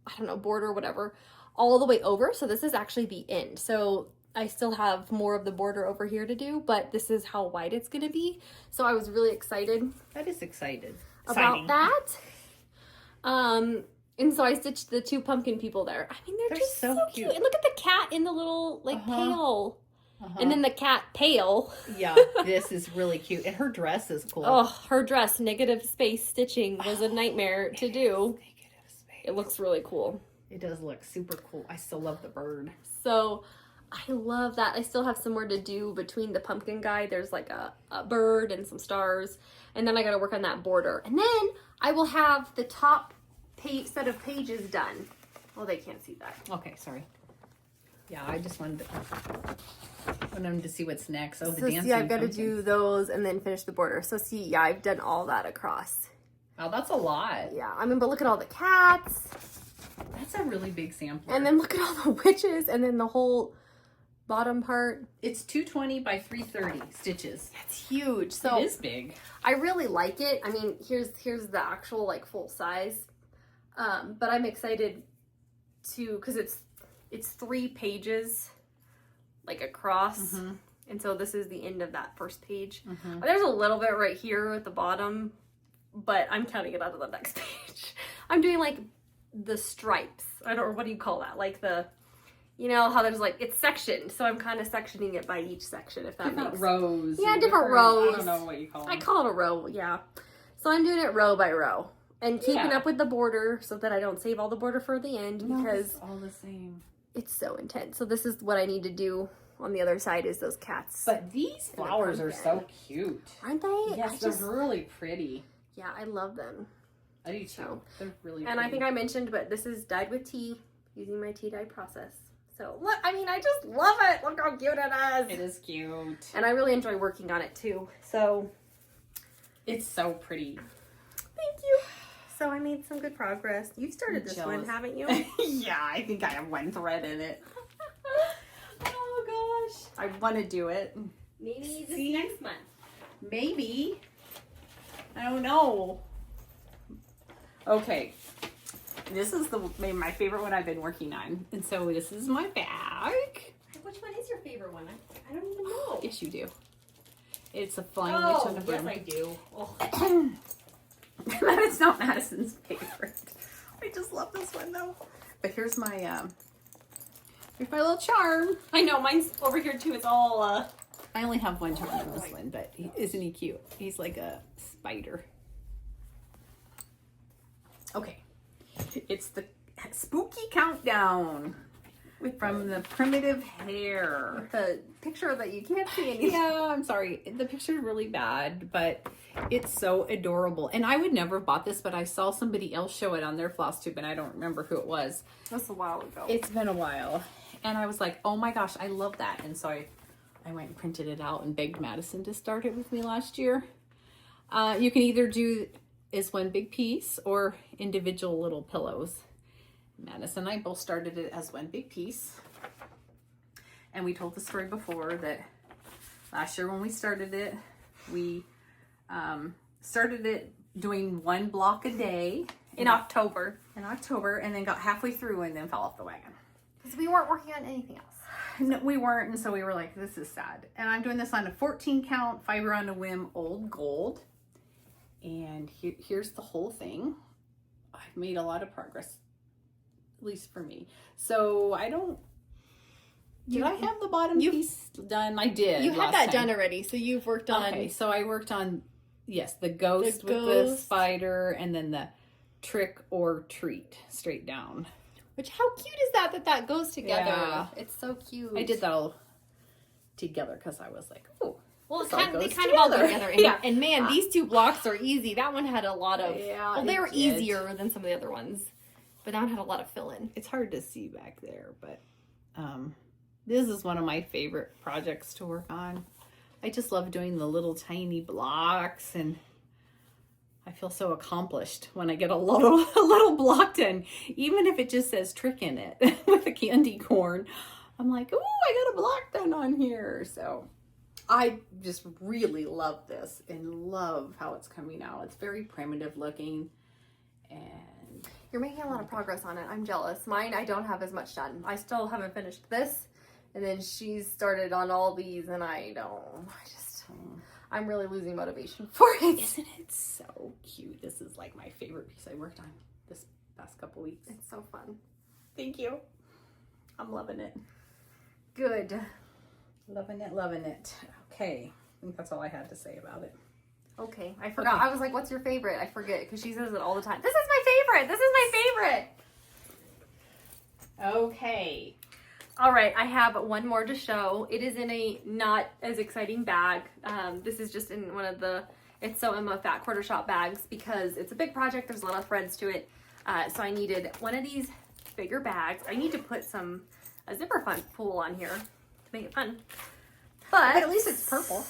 I don't know, border, whatever, all the way over. So this is actually the end. So I still have more of the border over here to do, but this is how wide it's going to be. So I was really excited. That is exciting. About that. And so I stitched the two pumpkin people there. I mean, they're just so cute. And look at the cat in the little, like, pail. And then the cat pail. Yeah, this is really cute. And her dress is cool. Oh, her dress, negative space stitching, was a nightmare to do. Negative space. It looks really cool. It does look super cool. I still love the bird. So I love that. I still have some more to do between the pumpkin guy. There's like a bird and some stars. And then I got to work on that border. And then I will have the top set of pages done. Well, they can't see that. Okay, sorry. Yeah, I just wanted them to see what's next. Oh, the So dancing see, I've got to pumpkins. do those and then finish the border. So see, yeah, I've done all that across. Wow, that's a lot. Yeah, I mean, but look at all the cats. That's a really big sampler. And then look at all the witches and then the whole bottom part. It's 220 by 330 stitches. It's huge. So It is big. I really like it. I mean, here's the actual like full size. But I'm excited to, because it's 3 pages like across. And so this is the end of that first page. There's a little bit right here at the bottom, but I'm counting it out of the next page. I'm doing like the stripes. I don't know, what do you call that? Like the, you know how there's like, it's sectioned. So I'm kind of sectioning it by each section, if that Different makes rows. Yeah, different rows. I don't know what you call them. I call it a row, yeah. So I'm doing it row by row. And keeping up with the border so that I don't save all the border for the end because it's all the same. It's so intense. So this is what I need to do on the other side is those cats. But these flowers are so cute. Aren't they? Yes, they're really pretty. Yeah, I love them. I do too. They're really pretty. And I think I mentioned, but this is dyed with tea using my tea dye process. So look, I mean, I just love it. Look how cute it is. It is cute. And I really enjoy working on it too. So it's so pretty. Thank you. So I made some good progress. You've started this one, haven't you? Yeah, I think I have one thread in it. Oh gosh. I want to do it. Maybe this next month. Maybe. I don't know. Okay. This is my favorite one I've been working on. And so this is my bag. Which one is your favorite one? I don't even know. Yes, you do. It's a flying witch on a broom. Yes, I do. Oh. It's not Madison's favorite. I just love this one though. But here's my little charm. I know, mine's over here too. It's all I only have one charm in this one, but isn't he cute? He's like a spider. Okay. It's the spooky countdown from the primitive hair. the picture that you can't see anything. Yeah, I'm sorry. The picture's really bad, but it's so adorable. And I would never have bought this, but I saw somebody else show it on their Flosstube, and I don't remember who it was. That's a while ago. It's been a while. And I was like, oh my gosh, I love that. And so I went and printed it out and begged Madison to start it with me last year. You can either do as one big piece or individual little pillows. Madison and I both started it as one big piece. And we told the story before that last year when we started it, we started it doing one block a day in October. And then got halfway through and then fell off the wagon. Because we weren't working on anything else. No, we weren't, and so we were like, this is sad. And I'm doing this on a 14 count fiber on a whim old gold. And here's the whole thing. I've made a lot of progress, at least for me. So I don't, did I have the bottom piece done? I did. You had that done already, so you've worked on. Okay, so I worked on, yes, the ghost with the spider and then the trick or treat straight down. Which, how cute is that goes together? Yeah. It's so cute. I did that all together because I was like, oh. Well, they kind of all go together. And, yeah. And man, these two blocks are easy. That one had a lot of, yeah, well, they were easier than some of the other ones. But that one had a lot of fill-in. It's hard to see back there, but this is one of my favorite projects to work on. I just love doing the little tiny blocks, and I feel so accomplished when I get a little block done, even if it just says trick in it with a candy corn. I'm like, oh, I got a block done on here. So I just really love this and love how it's coming out. It's very primitive looking, and you're making a lot of progress on it. I'm jealous. Mine, I don't have as much done. I still haven't finished this, and then she's started on all these, and I'm really losing motivation for it. Isn't it so cute? This is like my favorite piece I worked on this past couple weeks. It's so fun. Thank you. I'm loving it. Good. Loving it, loving it. Okay. I think that's all I had to say about it. Okay. I forgot. Okay. I was like, what's your favorite? I forget because she says it all the time. This is my favorite. This is my favorite. Okay. All right, I have one more to show. It is in a not as exciting bag. This is just in one of the It's So Emma Fat Quarter Shop bags because it's a big project. There's a lot of threads to it. So I needed one of these bigger bags. I need to put a zipper fun pool on here to make it fun. But at least it's purple.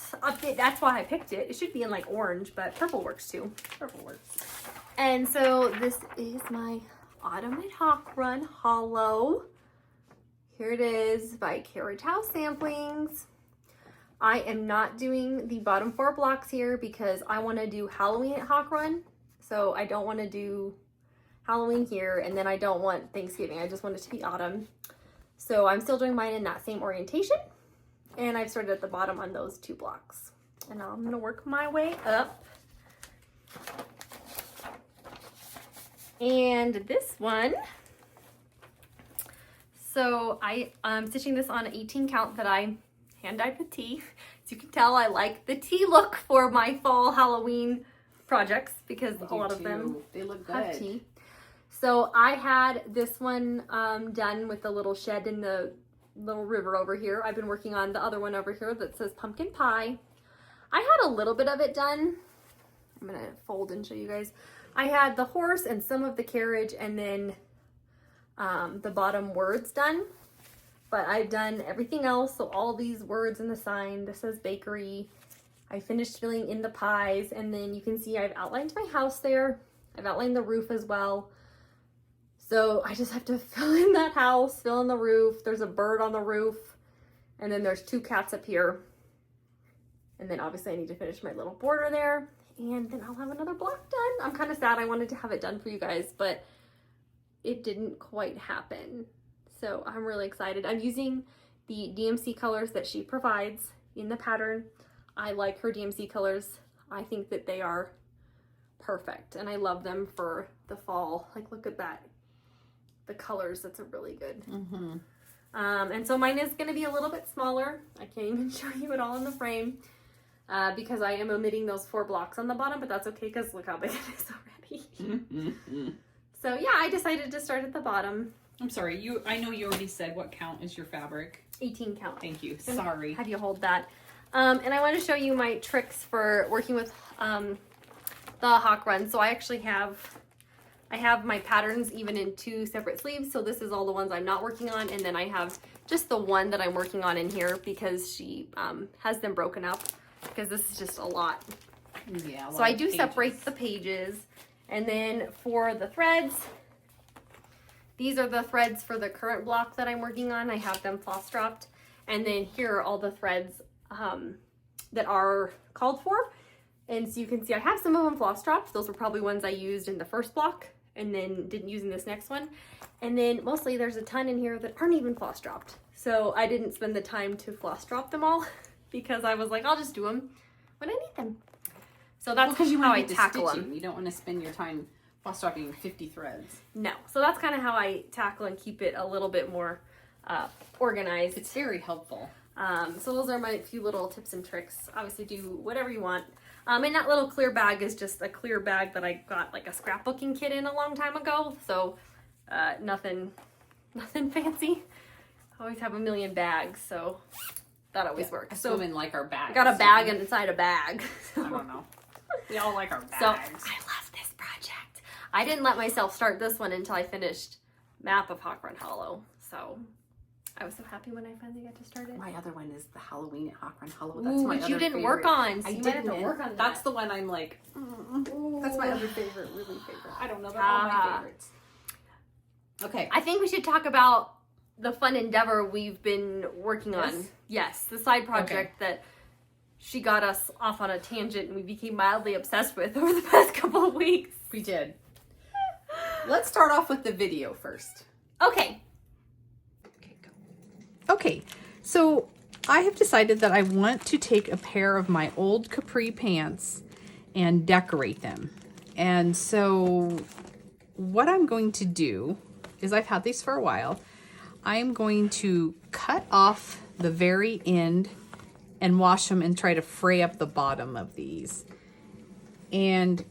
That's why I picked it. It should be in like orange, but purple works too. Purple works. And so this is my Autumn at Hawk Run Hollow. Here it is by Carriage House Samplings. I am not doing the bottom 4 blocks here because I want to do Halloween at Hawk Run. So I don't want to do Halloween here, and then I don't want Thanksgiving. I just want it to be autumn. So I'm still doing mine in that same orientation. And I've started at the bottom on those 2 blocks. And now I'm going to work my way up. And this one, so I'm stitching this on an 18 count that I hand dyed with tea. As you can tell, I like the tea look for my fall Halloween projects because a lot of them they look have good. tea. So I had this one done with the little shed in the little river over here. I've been working on the other one over here that says pumpkin pie. I had a little bit of it done. I'm gonna fold and show you guys. I had the horse and some of the carriage and then the bottom words done, but I've done everything else. So all these words in the sign, this says bakery. I finished filling in the pies, and then you can see I've outlined my house there. I've outlined the roof as well. So I just have to fill in that house, fill in the roof. There's a bird on the roof, and then there's 2 cats up here. And then obviously I need to finish my little border there, and then I'll have another block done. I'm kind of sad. I wanted to have it done for you guys, but it didn't quite happen. So I'm really excited. I'm using the DMC colors that she provides in the pattern. I like her DMC colors. I think that they are perfect, and I love them for the fall. Like, look at that. The colors, that's a really good. And so mine is going to be a little bit smaller. I can't even show you it all in the frame because I am omitting those 4 blocks on the bottom, but that's okay because look how big it is already. So yeah, I decided to start at the bottom. I'm sorry, I know you already said what count is your fabric. 18 count. Thank you. Sorry. Have you hold that. And I want to show you my tricks for working with the Hawk Run. So I actually have my patterns even in 2 separate sleeves. So this is all the ones I'm not working on. And then I have just the one that I'm working on in here because she has them broken up because this is just a lot. Yeah, so I do separate the pages. And then for the threads, these are the threads for the current block that I'm working on. I have them floss dropped. And then here are all the threads that are called for. And so you can see I have some of them floss dropped. Those were probably ones I used in the first block and then didn't use in this next one. And then mostly there's a ton in here that aren't even floss dropped. So I didn't spend the time to floss drop them all because I was like, I'll just do them when I need them. So that's how I tackle them. You don't want to spend your time floss dropping 50 threads. No. So that's kind of how I tackle and keep it a little bit more organized. It's very helpful. So those are my few little tips and tricks. Obviously do whatever you want. And that little clear bag is just a clear bag that I got like a scrapbooking kit in a long time ago. So nothing fancy. I always have a million bags, so that always works. So in like our bags. I got a bag inside a bag. I don't know. We all like our bags. So I love this project. I didn't let myself start this one until I finished Map of Hawk Run Hollow. So I was so happy when I finally got to start it. My other one is the Halloween at Hawk Run Hollow. That's Ooh, my which other you didn't favorite. work on, so I you might didn't. have to work on that. That's the one I'm like, that's my other favorite, really favorite. I don't know, they're all my favorites. Okay. I think we should talk about the fun endeavor we've been working on. Yes, the side project that she got us off on a tangent and we became mildly obsessed with over the past couple of weeks. We did. Let's start off with the video first. Okay. Okay, so I have decided that I want to take a pair of my old capri pants and decorate them. And so what I'm going to do is, I've had these for a while, I'm going to cut off the very end and wash them and try to fray up the bottom of these. And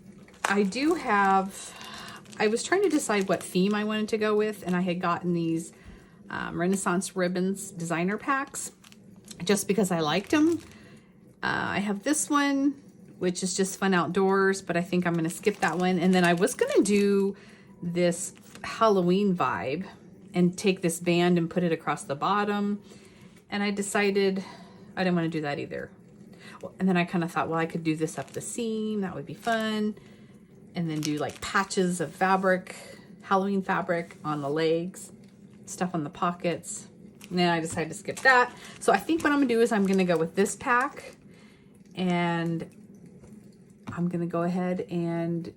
I do have, I was trying to decide what theme I wanted to go with, and I had gotten these Renaissance Ribbons designer packs just because I liked them. I have this one, which is just fun outdoors, but I think I'm going to skip that one. And then I was going to do this Halloween vibe and take this band and put it across the bottom. And I decided I didn't want to do that either. And then I kind of thought, well, I could do this up the seam. That would be fun. And then do like patches of fabric, Halloween fabric on the legs, stuff on the pockets. And then I decided to skip that. So I think what I'm gonna do is I'm gonna go with this pack, and I'm gonna go ahead and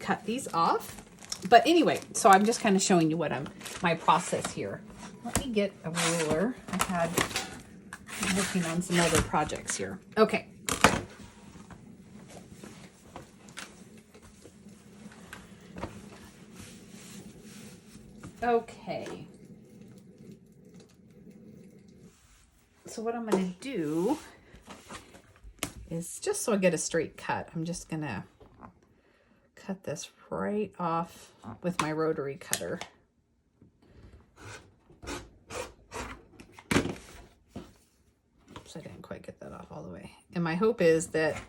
cut these off. But anyway, so I'm just kind of showing you what my process here. Let me get a ruler. I'm working on some other projects here. Okay. Okay. So what I'm going to do is, just so I get a straight cut, I'm just going to cut this right off with my rotary cutter. Oops, I didn't quite get that off all the way. And my hope is that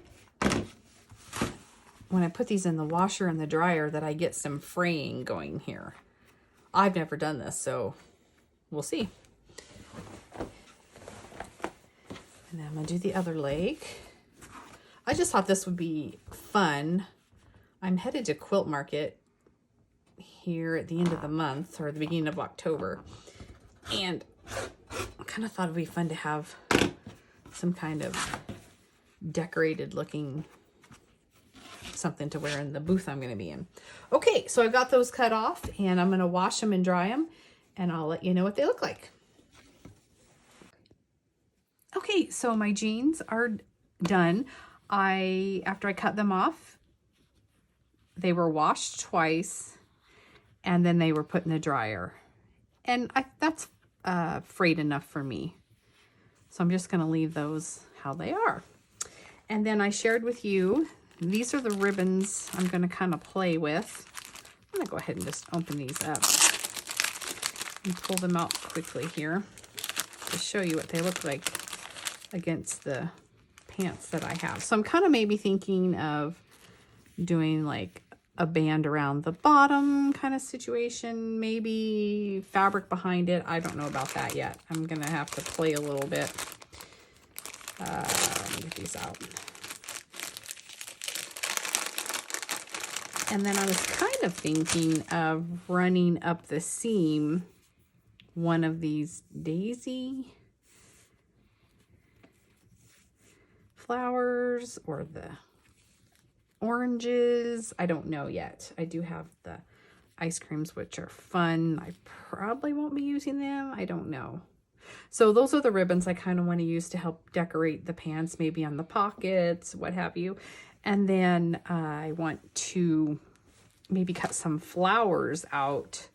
when I put these in the washer and the dryer that I get some fraying going here. I've never done this, so we'll see. And then I'm gonna do the other leg. I just thought this would be fun. I'm headed to Quilt Market here at the end of the month, or the beginning of October. And I kind of thought it'd be fun to have some kind of decorated looking something to wear in the booth I'm going to be in. Okay, so I've got those cut off, and I'm going to wash them and dry them, and I'll let you know what they look like. Okay, so my jeans are done. After I cut them off, they were washed twice, and then they were put in the dryer. And that's frayed enough for me. So I'm just going to leave those how they are. And then I shared with you, these are the ribbons I'm going to kind of play with. I'm going to go ahead and just open these up and pull them out quickly here to show you what they look like against the pants that I have. So I'm kind of maybe thinking of doing like a band around the bottom kind of situation, maybe fabric behind it. I don't know about that yet. I'm going to have to play a little bit. Let me get these out. And then I was kind of thinking of running up the seam one of these daisy flowers or the oranges. I don't know yet. I do have the ice creams, which are fun. I probably won't be using them. I don't know. So those are the ribbons I kind of want to use to help decorate the pants, maybe on the pockets, what have you. And then I want to maybe cut some flowers out.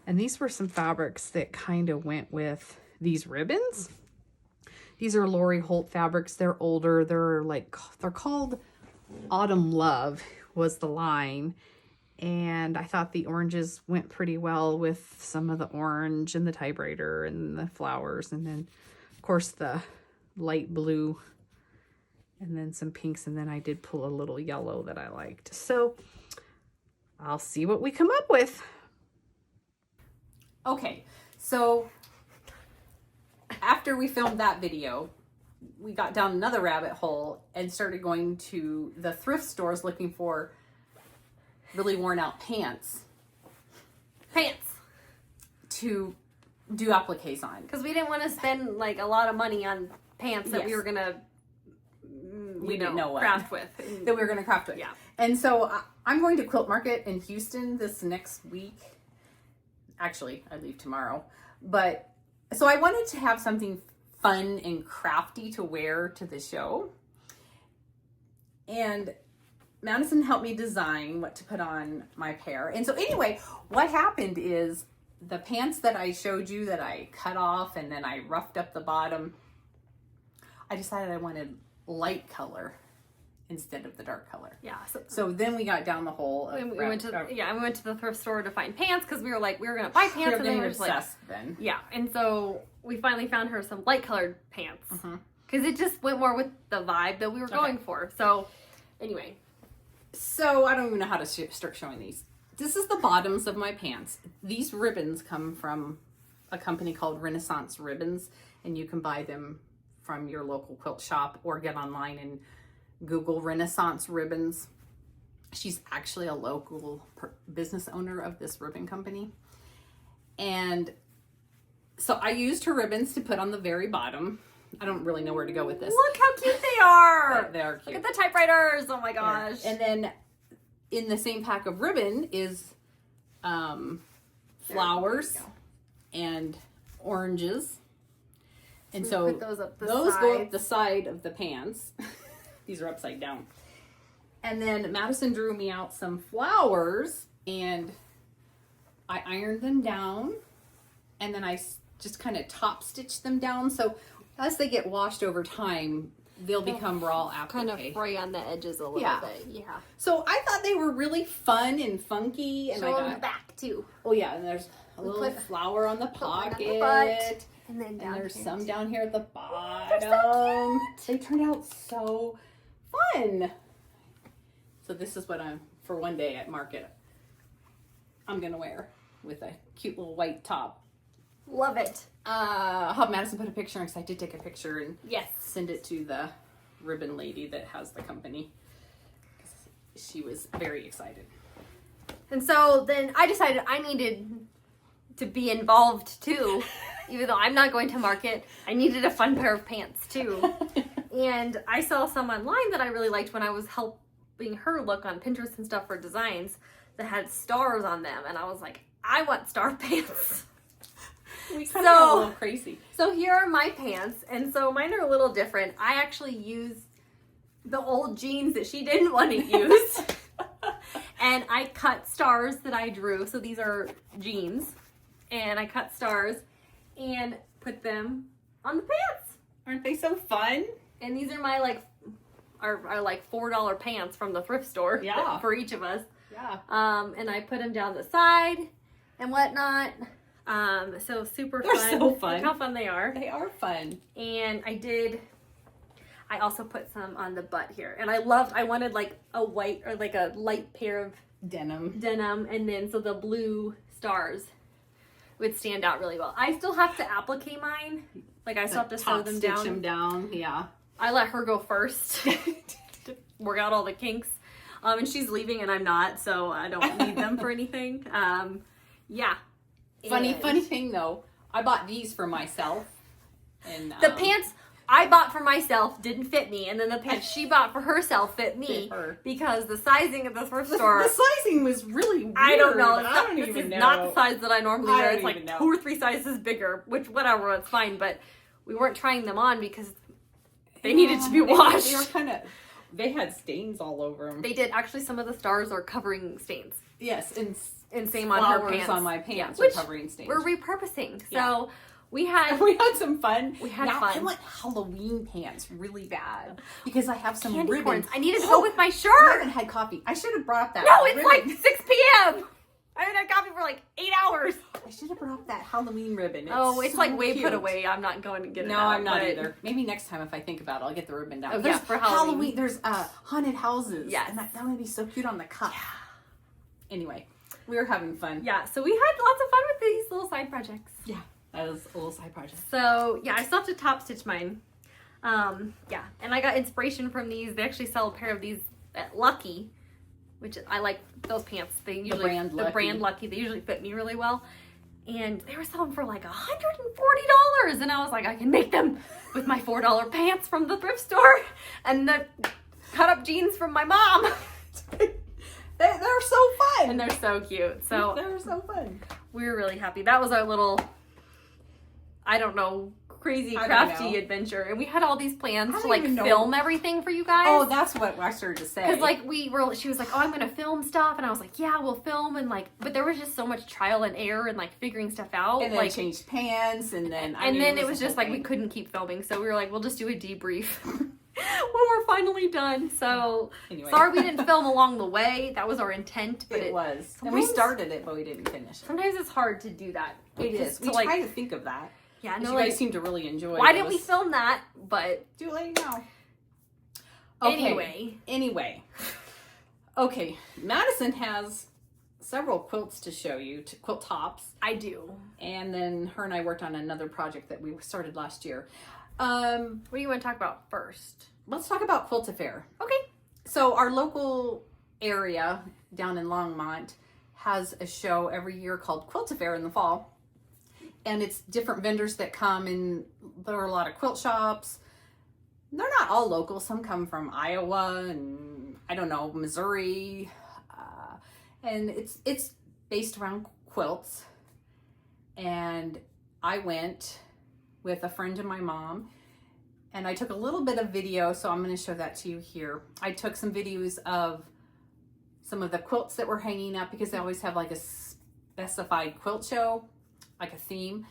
And these were some fabrics that kind of went with these ribbons. These are Lori Holt fabrics. They're older. They're called Autumn Love was the line. And I thought the oranges went pretty well with some of the orange and the typewriter and the flowers. And then, of course, the light blue and then some pinks. And then I did pull a little yellow that I liked. So I'll see what we come up with. Okay, so after we filmed that video, we got down another rabbit hole and started going to the thrift stores looking for really worn out pants to do appliques on. Because we didn't want to spend like a lot of money on pants that we Yes. were gonna We didn't know what. craft with. That we were going to craft with. Yeah. And so I'm going to Quilt Market in Houston this next week. Actually, I leave tomorrow. But so I wanted to have something fun and crafty to wear to the show. And Madison helped me design what to put on my pair. And so anyway, what happened is the pants that I showed you that I cut off and then I roughed up the bottom, I decided I wanted light color instead of the dark color. Yeah. So then we got down the hole. We went to the thrift store to find pants because we were like, we were gonna buy pants, and then we were just like, obsessed then. yeah. And so we finally found her some light colored pants because it just went more with the vibe that we were going for. So anyway, so I don't even know how to start showing these. This is the bottoms of my pants. These ribbons come from a company called Renaissance Ribbons, and you can buy them from your local quilt shop or get online and Google Renaissance Ribbons. She's actually a local business owner of this ribbon company. And so I used her ribbons to put on the very bottom. I don't really know where to go with this. look how cute they are. They are cute. Look at the typewriters. Oh my gosh. And then in the same pack of ribbon is flowers and oranges. And so put those up the go sides. up the side of the pants. These are upside down. And then Madison drew me out some flowers and I ironed them down. And then I just kind of top stitched them down. So as they get washed over time, they'll become raw applique. kind of fray on the edges a little bit. Yeah. So I thought they were really fun and funky. And Show I them got, the back too. oh yeah, and there's a little put flower on the one on the pocket. butt. And then And down there's here some too. down here at the They're bottom. so They turned out so fun. So this is what I'm, for one day at market, I'm gonna wear with a cute little white top. Love it. I'll have Madison put a picture because I did take a picture and Yes. send it to the ribbon lady that has the company. She was very excited. And so then I decided I needed to be involved too. Even though I'm not going to market, I needed a fun pair of pants too. And I saw some online that I really liked when I was helping her look on Pinterest and stuff for designs that had stars on them. And I was like, I want star pants. We kind of got a little crazy. So here are my pants. And so mine are a little different. I actually used the old jeans that she didn't want to use. And I cut stars that I drew. So these are jeans. And I cut stars and put them on the pants. Aren't they so fun? And these are my are like $4 pants from the thrift store. Yeah. For each of us. Yeah. And I put them down the side and whatnot. So super They're fun. so fun. Look how fun they are. They are fun. And I also put some on the butt here. And I wanted like a white or like a light pair of Denim. denim. And then so the blue stars would stand out really well. I still have to applique mine. Like I still have to sew them Stitch down. them down. Yeah. I let her go first to work out all the kinks. And she's leaving and I'm not, so I don't need them for anything. Yeah. Funny And thing though, I bought these for myself. And the pants I bought for myself didn't fit me, and then the pants she bought for herself fit me Fit her. because the sizing at the thrift the store. sizing was really weird. I don't know. This is Not the size that I normally I wear. don't It's like even know. 2 or 3 sizes bigger, which whatever, it's fine. But we weren't trying them on because they needed to be washed. They were kind of. They had stains all over them. They did. Actually, some of the stars are covering stains. Yes, and same on her flowers pants. on my pants Which are covering stains. We're repurposing. Yeah. So we had We had some fun. We had now, fun. I want Halloween pants really bad because I have some candy ribbon. corns. I needed to go with my I shirt. haven't had coffee. I should have brought that. No, it's like ribbon. 6 p.m. I haven't had coffee for like 8 hours. I should have brought that Halloween ribbon. It's so like way cute. put away. I'm not going to get it No, out, I'm not but- either. Maybe next time if I think about it, I'll get the ribbon down. Oh, There's yeah, for Halloween. There's haunted houses. Yes. And that would be so cute on the cup. Yeah. Anyway, we were having fun. Yeah, so we had lots of fun with these little side projects. Yeah. That was a little side project. So yeah, I still have to top stitch mine. Yeah, and I got inspiration from these. They actually sell a pair of these at Lucky, which I like those pants. They usually the brand Lucky. They usually fit me really well. And they were selling for like $140, and I was like, I can make them with my $4 pants from the thrift store and the cut up jeans from my mom. They're so fun, and they're so cute. So they're so fun. We were really happy. That was our little, I don't know, crazy crafty adventure, and we had all these plans to like film everything for you guys. Oh, that's what I started to say. Because like she was like, oh, I'm gonna film stuff, and I was like, yeah, we'll film, and like, but there was just so much trial and error and like figuring stuff out. And then like changed pants, and then it was just like we couldn't keep filming, so we were like, we'll just do a debrief when we're finally done. So anyway. Sorry we didn't film along the way. That was our intent, but it was. And we started it, but we didn't finish it. Sometimes it's hard to do that. It is. We try to think of that. Yeah, no, you guys seem to really enjoy. Why didn't we film that? But too late now. Okay. Anyway. Okay. Madison has several quilts to show you, quilt tops. I do. And then her and I worked on another project that we started last year. What do you want to talk about first? Let's talk about Quilt Affair. Okay. So our local area down in Longmont has a show every year called Quilt Affair in the fall. And it's different vendors that come, and there are a lot of quilt shops. They're not all local. Some come from Iowa and, I don't know, Missouri. And it's based around quilts. And I went with a friend and my mom, and I took a little bit of video, so I'm going to show that to you here. I took some videos of some of the quilts that were hanging up, because they always have like a specified quilt show, like a theme.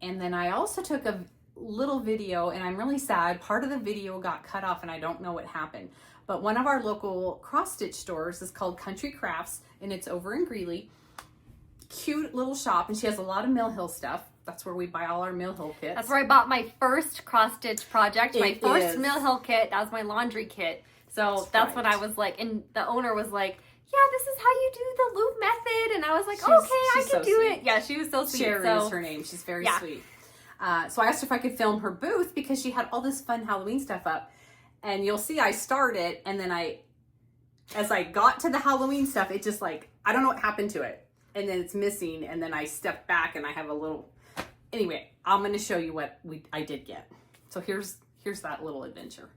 And then I also took a little video, and I'm really sad. Part of the video got cut off, and I don't know what happened. But one of our local cross-stitch stores is called Country Crafts, and it's over in Greeley. Cute little shop, and she has a lot of Mill Hill stuff. That's where we buy all our Mill Hill kits. That's where I bought my first cross-stitch project. My first Mill Hill kit. That was my laundry kit. So that's when I was like, and the owner was like, yeah, this is how you do the loop method. And I was like, okay, I can do it. Yeah, she was so sweet. Sherry is her name. She's very sweet. So I asked her if I could film her booth, because she had all this fun Halloween stuff up. And you'll see I started, and then as I got to the Halloween stuff, it just like, I don't know what happened to it. And then it's missing, and then I stepped back, and I have a little, anyway, I'm going to show you what I did get. So here's that little adventure.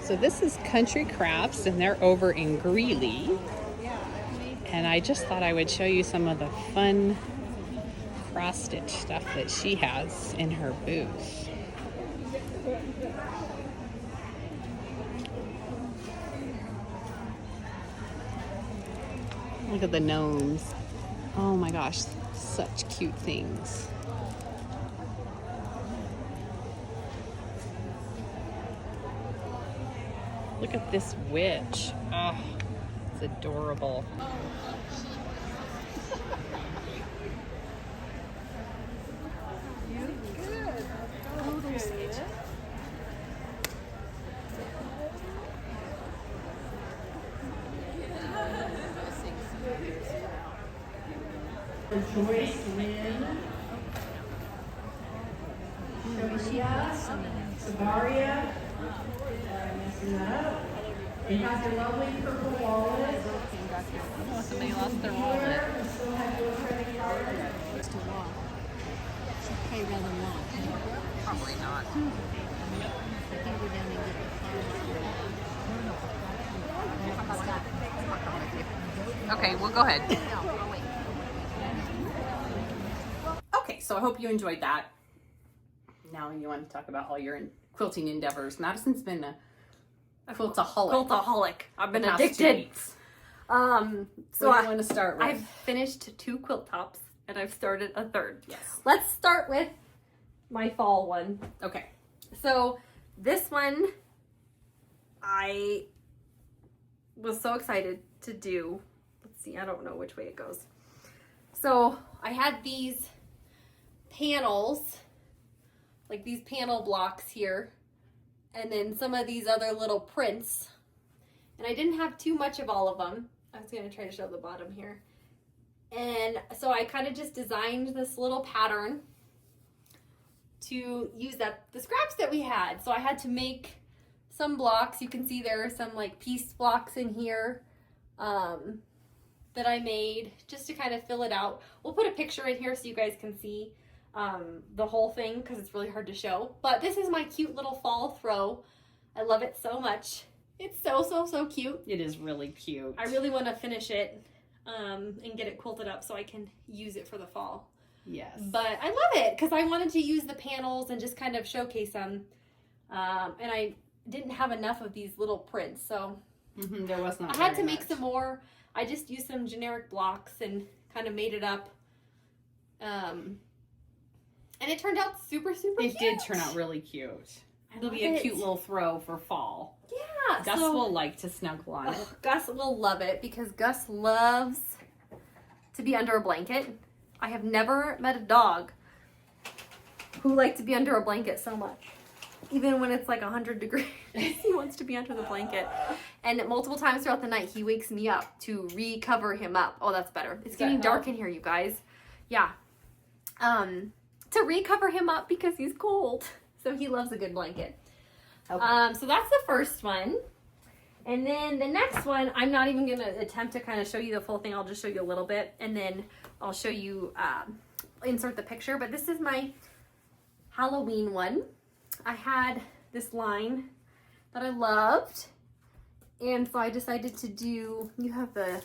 So this is Country Crafts, and they're over in Greeley. And I just thought I would show you some of the fun cross-stitch stuff that she has in her booth. Look at the gnomes. Oh my gosh, such cute things. Look at this witch. Oh, it's adorable. Joyce, Lynn, Alicia, Savaria, messing that up. It has a lovely purple wallet. Oh, somebody lost their wallet. Still have your credit card. To walk. She'd pay rather walk. Probably not. I think we're down and get the car. Okay, well, go ahead. Okay, so I hope you enjoyed that. Now you want to talk about all your quilting endeavors. Madison's been a quiltaholic. I've been addicted. So what do you want to start with? I've finished 2 quilt tops, and I've started a third. Yes. Let's start with my fall one. Okay. So this one, I was so excited to do. Let's see, I don't know which way it goes. So I had these panels, like these panel blocks here, and then some of these other little prints. And I didn't have too much of all of them. I was going to try to show the bottom here. And so I kind of just designed this little pattern to use the scraps that we had. So I had to make some blocks. You can see there are some like piece blocks in here that I made just to kind of fill it out. We'll put a picture in here so you guys can see the whole thing because it's really hard to show. But this is my cute little fall throw. I love it so much. It's so cute. It is really cute. I really want to finish it and get it quilted up so I can use it for the fall. Yes. But I love it because I wanted to use the panels and just kind of showcase them. And I didn't have enough of these little prints, so there was not. I had to very make much. some more. I just used some generic blocks and kind of made it up. And it turned out super cute. It did turn out really cute. It'll be a cute little throw for fall. Yeah. Gus will like to snuggle on it. Gus will love it because Gus loves to be under a blanket. I have never met a dog who liked to be under a blanket so much. Even when it's like 100 degrees, he wants to be under the blanket. And multiple times throughout the night, he wakes me up to recover him up. Oh, that's better. It's getting dark in here, you guys. Yeah. To recover him up because he's cold. So he loves a good blanket. Okay. So that's the first one. And then the next one, I'm not even going to attempt to kind of show you the full thing. I'll just show you a little bit. And then I'll show you, insert the picture. But this is my Halloween one. I had this line that I loved. And so I decided to do, you have the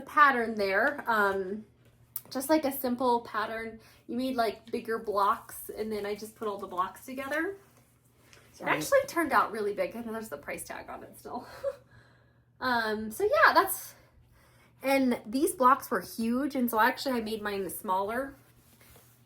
pattern there. Just like a simple pattern. You made like bigger blocks. And then I just put all the blocks together. It actually turned out really big. I know there's the price tag on it still. So yeah, and these blocks were huge. And so actually I made mine smaller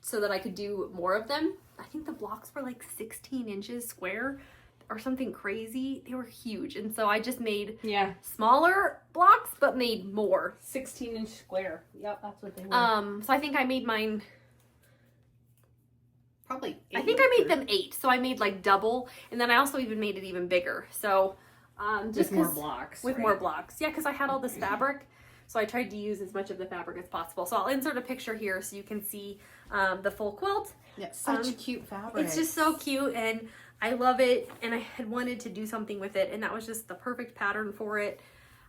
so that I could do more of them. I think the blocks were like 16 inches square or something crazy. They were huge. And so I just made smaller blocks, but made more. 16-inch square. Yep, that's what they were. So I think I made mine, Probably 8. I think I made them 8. So I made like double. And then I also even made it even bigger. So just with more blocks. With more blocks. Yeah, because I had all this fabric. So I tried to use as much of the fabric as possible. So I'll insert a picture here so you can see the full quilt. Yeah, such cute fabric. It's just so cute and I love it. And I had wanted to do something with it. And that was just the perfect pattern for it.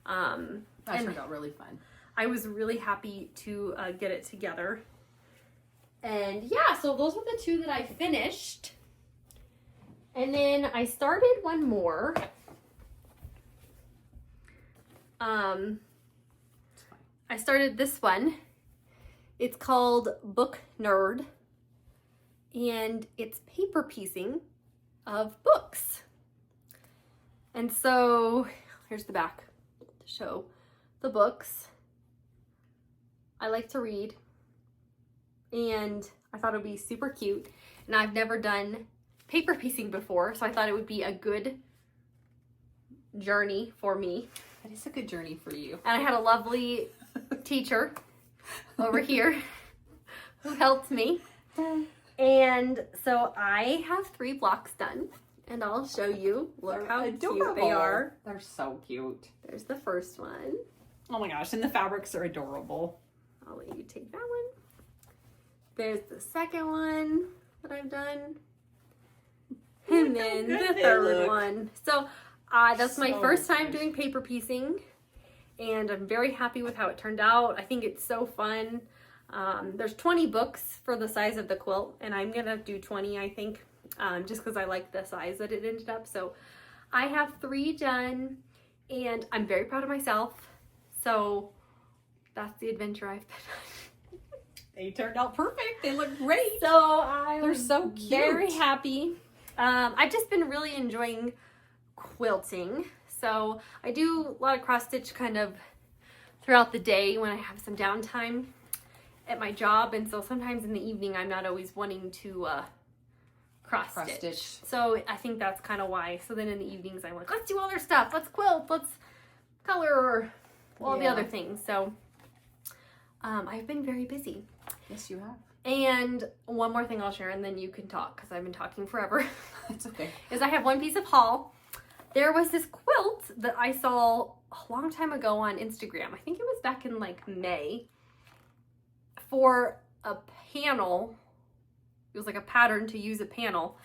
That turned out really fun. I was really happy to get it together. And yeah, so those were the 2 that I finished. And then I started one more. I started this one. It's called Book Nerd. And it's paper piecing of books. And so here's the back to show the books. I like to read. And I thought it would be super cute. And I've never done paper piecing before, so I thought it would be a good journey for me. That is a good journey for you. And I had a lovely teacher over here who helped me. And so I have 3 blocks done. And I'll show you. Look how cute they are. They're so cute. There's the first one. Oh my gosh, and the fabrics are adorable. I'll let you take that one. There's the second one that I've done. And then the third one. So that's my first time doing paper piecing. And I'm very happy with how it turned out. I think it's so fun. There's 20 books for the size of the quilt. And I'm going to do 20, I think. Just because I like the size that it ended up. So I have 3 done. And I'm very proud of myself. So that's the adventure I've been on. They turned out perfect. They look great. So They're so cute. Very happy. I've just been really enjoying quilting. So I do a lot of cross stitch kind of throughout the day when I have some downtime at my job. And so sometimes in the evening, I'm not always wanting to cross stitch. So I think that's kind of why. So then in the evenings, I'm like, let's do other stuff. Let's quilt. Let's color. All the other things. So I've been very busy. Yes, you have. And one more thing I'll share, and then you can talk because I've been talking forever. It's okay. Is I have one piece of haul. There was this quilt that I saw a long time ago on Instagram. I think it was back in like May. for a panel. It was like a pattern to use a panel,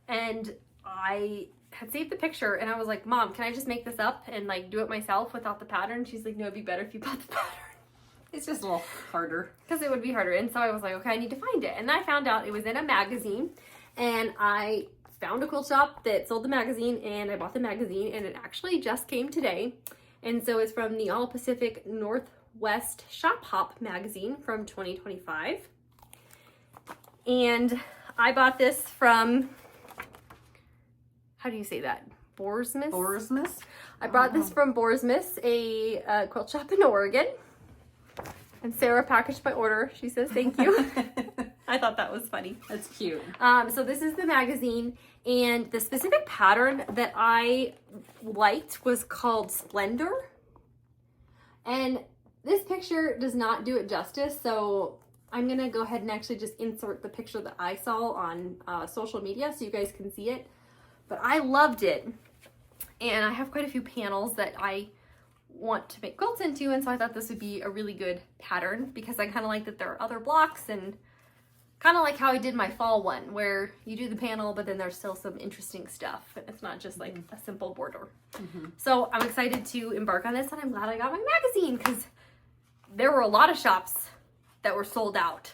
and I had saved the picture, and I was like, Mom, can I just make this up and like do it myself without the pattern? She's like, no, it'd be better if you bought the pattern. It's just a little harder. Because it would be harder. And so I was like, okay, I need to find it. And I found out it was in a magazine, and I found a quilt shop that sold the magazine, and I bought the magazine, and it actually just came today. And so it's from the All Pacific Northwest Shop Hop magazine from 2025. And I bought this from, how do you say that? Borsmith? Borsmith? I brought this from Borsmith, a quilt shop in Oregon. And Sarah packaged my order. She says, thank you. I thought that was funny. That's cute. So this is the magazine, and the specific pattern that I liked was called Splendor. And this picture does not do it justice, so I'm going to go ahead and actually just insert the picture that I saw on social media so you guys can see it. But I loved it, and I have quite a few panels that I want to make quilts into, and so I thought this would be a really good pattern because I kind of like that there are other blocks, and kind of like how I did my fall one where you do the panel but then there's still some interesting stuff and it's not just like a simple border. So I'm excited to embark on this, and I'm glad I got my magazine because there were a lot of shops that were sold out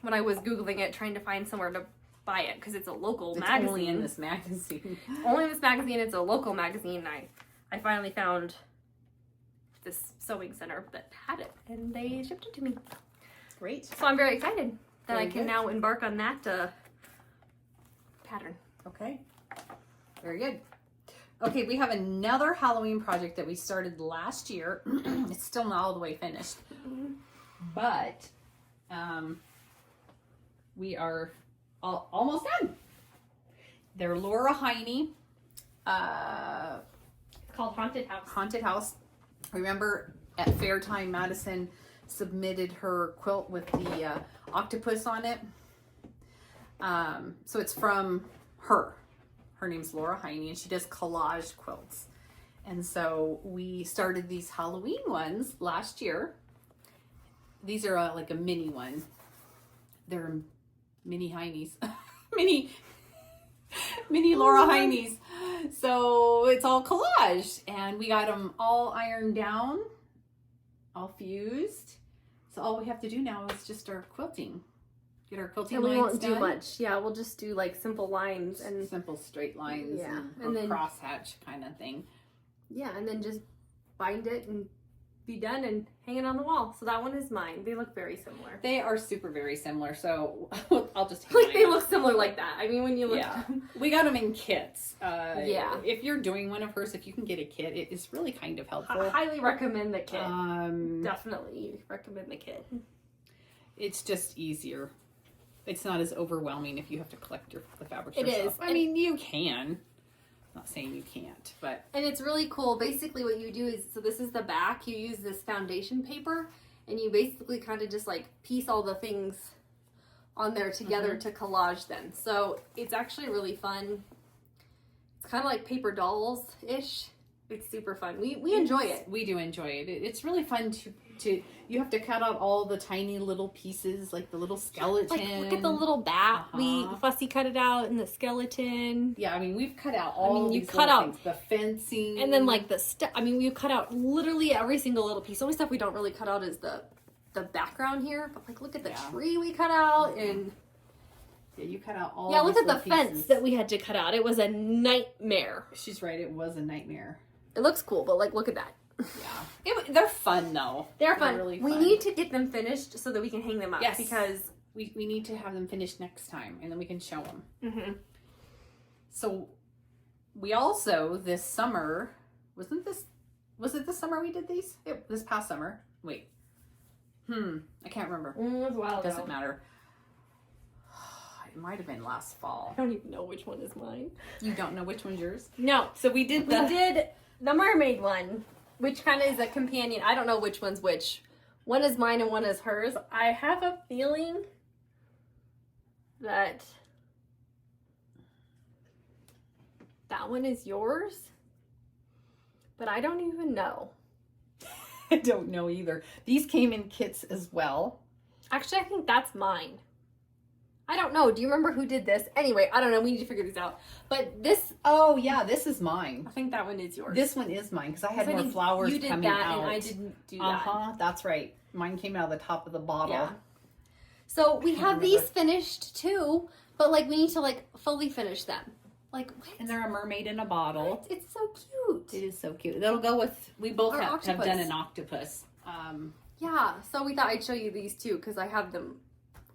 when I was Googling it trying to find somewhere to buy it because it's a local magazine. Only in this magazine. Only in this magazine. It's a local magazine. I finally found this sewing center that had it, and they shipped it to me. Great. So I'm very excited that Very I can good. now embark on that pattern. Okay. Very good. Okay, we have another Halloween project that we started last year. It's still not all the way finished, but we are almost done. They're Laura Heine. It's called Haunted House. Haunted House. Remember at Fair Time, Madison submitted her quilt with the octopus on it. So it's from her. Her name's Laura Heine, and she does collage quilts. And so we started these Halloween ones last year. These are like a mini one. They're mini Heinies. mini Laura Heinies. So it's all collage, and we got them all ironed down, all fused. So all we have to do now is just our quilting. Get our quilting And we lines won't do done. much. Yeah, we'll just do like simple lines and Simple straight lines, Yeah, and and then- crosshatch kind of thing. yeah, and then just bind it and be done and hang it on the wall. So that one is mine. They look very similar. They are super very similar, so I'll just hang Like mine they up. look similar like that. I mean, when you look. Yeah, we got them in kits. Yeah. If you're doing one of hers, if you can get a kit, it is really kind of I helpful. highly recommend the kit. Um, Definitely recommend the kit. it's just easier. It's not as overwhelming if you have to collect the fabrics It yourself. is. I mean, you can. I'm not saying you can't, but And it's really cool. Basically what you do is, so this is the back. You use this foundation paper, and you basically kind of just like piece all the things on there together to collage them. So it's actually really fun. It's kind of like paper dolls-ish. It's super fun. We enjoy it. we do enjoy it. It's really fun to you have to cut out all the tiny little pieces, like the little skeleton. Like, look at the little bat. We Uh-huh. fussy cut it out, and the skeleton. Yeah, I mean, we've cut out all you these cut little out- things. The fencing. And then like the we've cut out literally every single little piece. The only stuff we don't really cut out is the background here. But like, look at the Yeah. tree we cut out, and Yeah, you cut out all yeah, look these at the little fence pieces. that we had to cut out. It was a nightmare. She's right, it was a nightmare. It looks cool, but like, look at that. Yeah. They're fun, though. They're fun. really We fun. need to get them finished so that we can hang them up. Yes. Because We need to have them finished next time, and then we can show them. mhm. So we also, this summer, was it this summer we did these? This past summer. Wait. I can't remember. It was a while ago. Doesn't matter. It might have been last fall. I don't even know which one is mine. You don't know which one's yours? No. So we did We did the mermaid one, which kind of is a companion. I don't know which one's which. One is mine and one is hers. I have a feeling that that one is yours, but I don't even know. I don't know either. These came in kits as well. Actually, I think that's mine. I don't know. Do you remember who did this? Anyway, I don't know. We need to figure this out. But this, Oh yeah, this is mine. I think that one is yours. This one is mine because I had I more think flowers you did coming that out. and I didn't do that. Uh-huh, that's right. Mine came out of the top of the bottle. Yeah. So we have remember. these finished too, but like we need to like fully finish them. Like what? And they're a mermaid in a bottle. It's so cute. It is so cute. That'll go with, we both Our have octopus. done an octopus. Yeah. So we thought I'd show you these too because I have them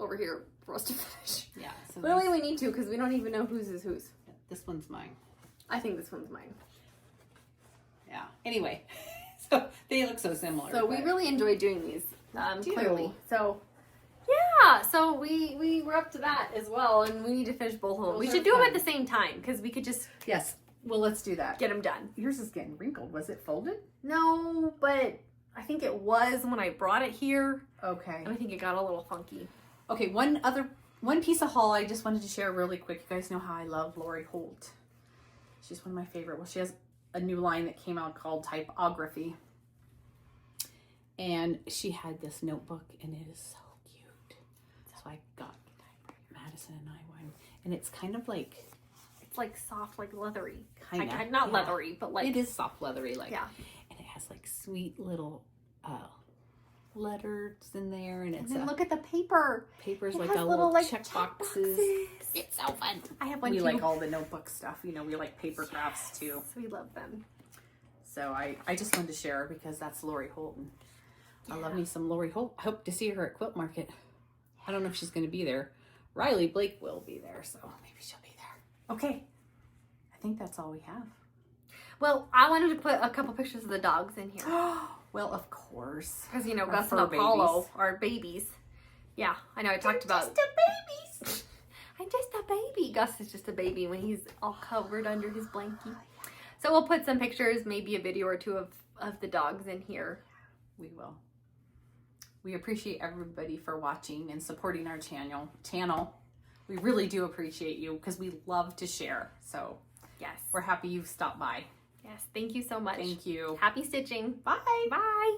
over here for us to finish. Yeah. So Really, we need to because we don't even know whose is whose. this one's mine. I think this one's mine. Yeah. Anyway, so they look so similar. So we but- really enjoy doing these. do. Clearly. So yeah. So we were up to that as well, and we need to finish both of them. Those We are should do them fun. at the same time because we could just Yes. Well, let's do that. get them done. Yours is getting wrinkled. Was it folded? No, but I think it was when I brought it here, Okay. and I think it got a little funky. Okay, one piece of haul I just wanted to share really quick. You guys know how I love Lori Holt. She's one of my favorite. Well, she has a new line that came out called Typography. And she had this notebook and it is so cute. So I got Madison and I one. And it's kind of like, It's like soft, like leathery. Kinda, Not yeah. leathery, but like it is soft leathery like. yeah. And it has like sweet little letters in there. And And it's then look at the paper. papers It like has a little, little like, check check boxes. boxes. It's so fun. I have one We too. like all the notebook stuff. You know, we like paper crafts too. We love them. So I just wanted to share because that's Lori Holt. And I love me some Lori Holt. I hope to see her at Quilt Market. I don't know if she's going to be there. Riley Blake will be there, so maybe she'll be there. Okay. I think that's all we have. Well, I wanted to put a couple pictures of the dogs in here. Well, of course. Because, you know, Our Gus fur and Apollo babies. are babies. Yeah, I know. I talked about... Just a babies. I'm just a baby. Gus is just a baby when he's all covered under his blankie. So we'll put some pictures, maybe a video or two of the dogs in here. We will. We appreciate everybody for watching and supporting our channel. We really do appreciate you because we love to share. So Yes. we're happy you've stopped by. Yes. Thank you so much. Thank you. Happy stitching. Bye. Bye.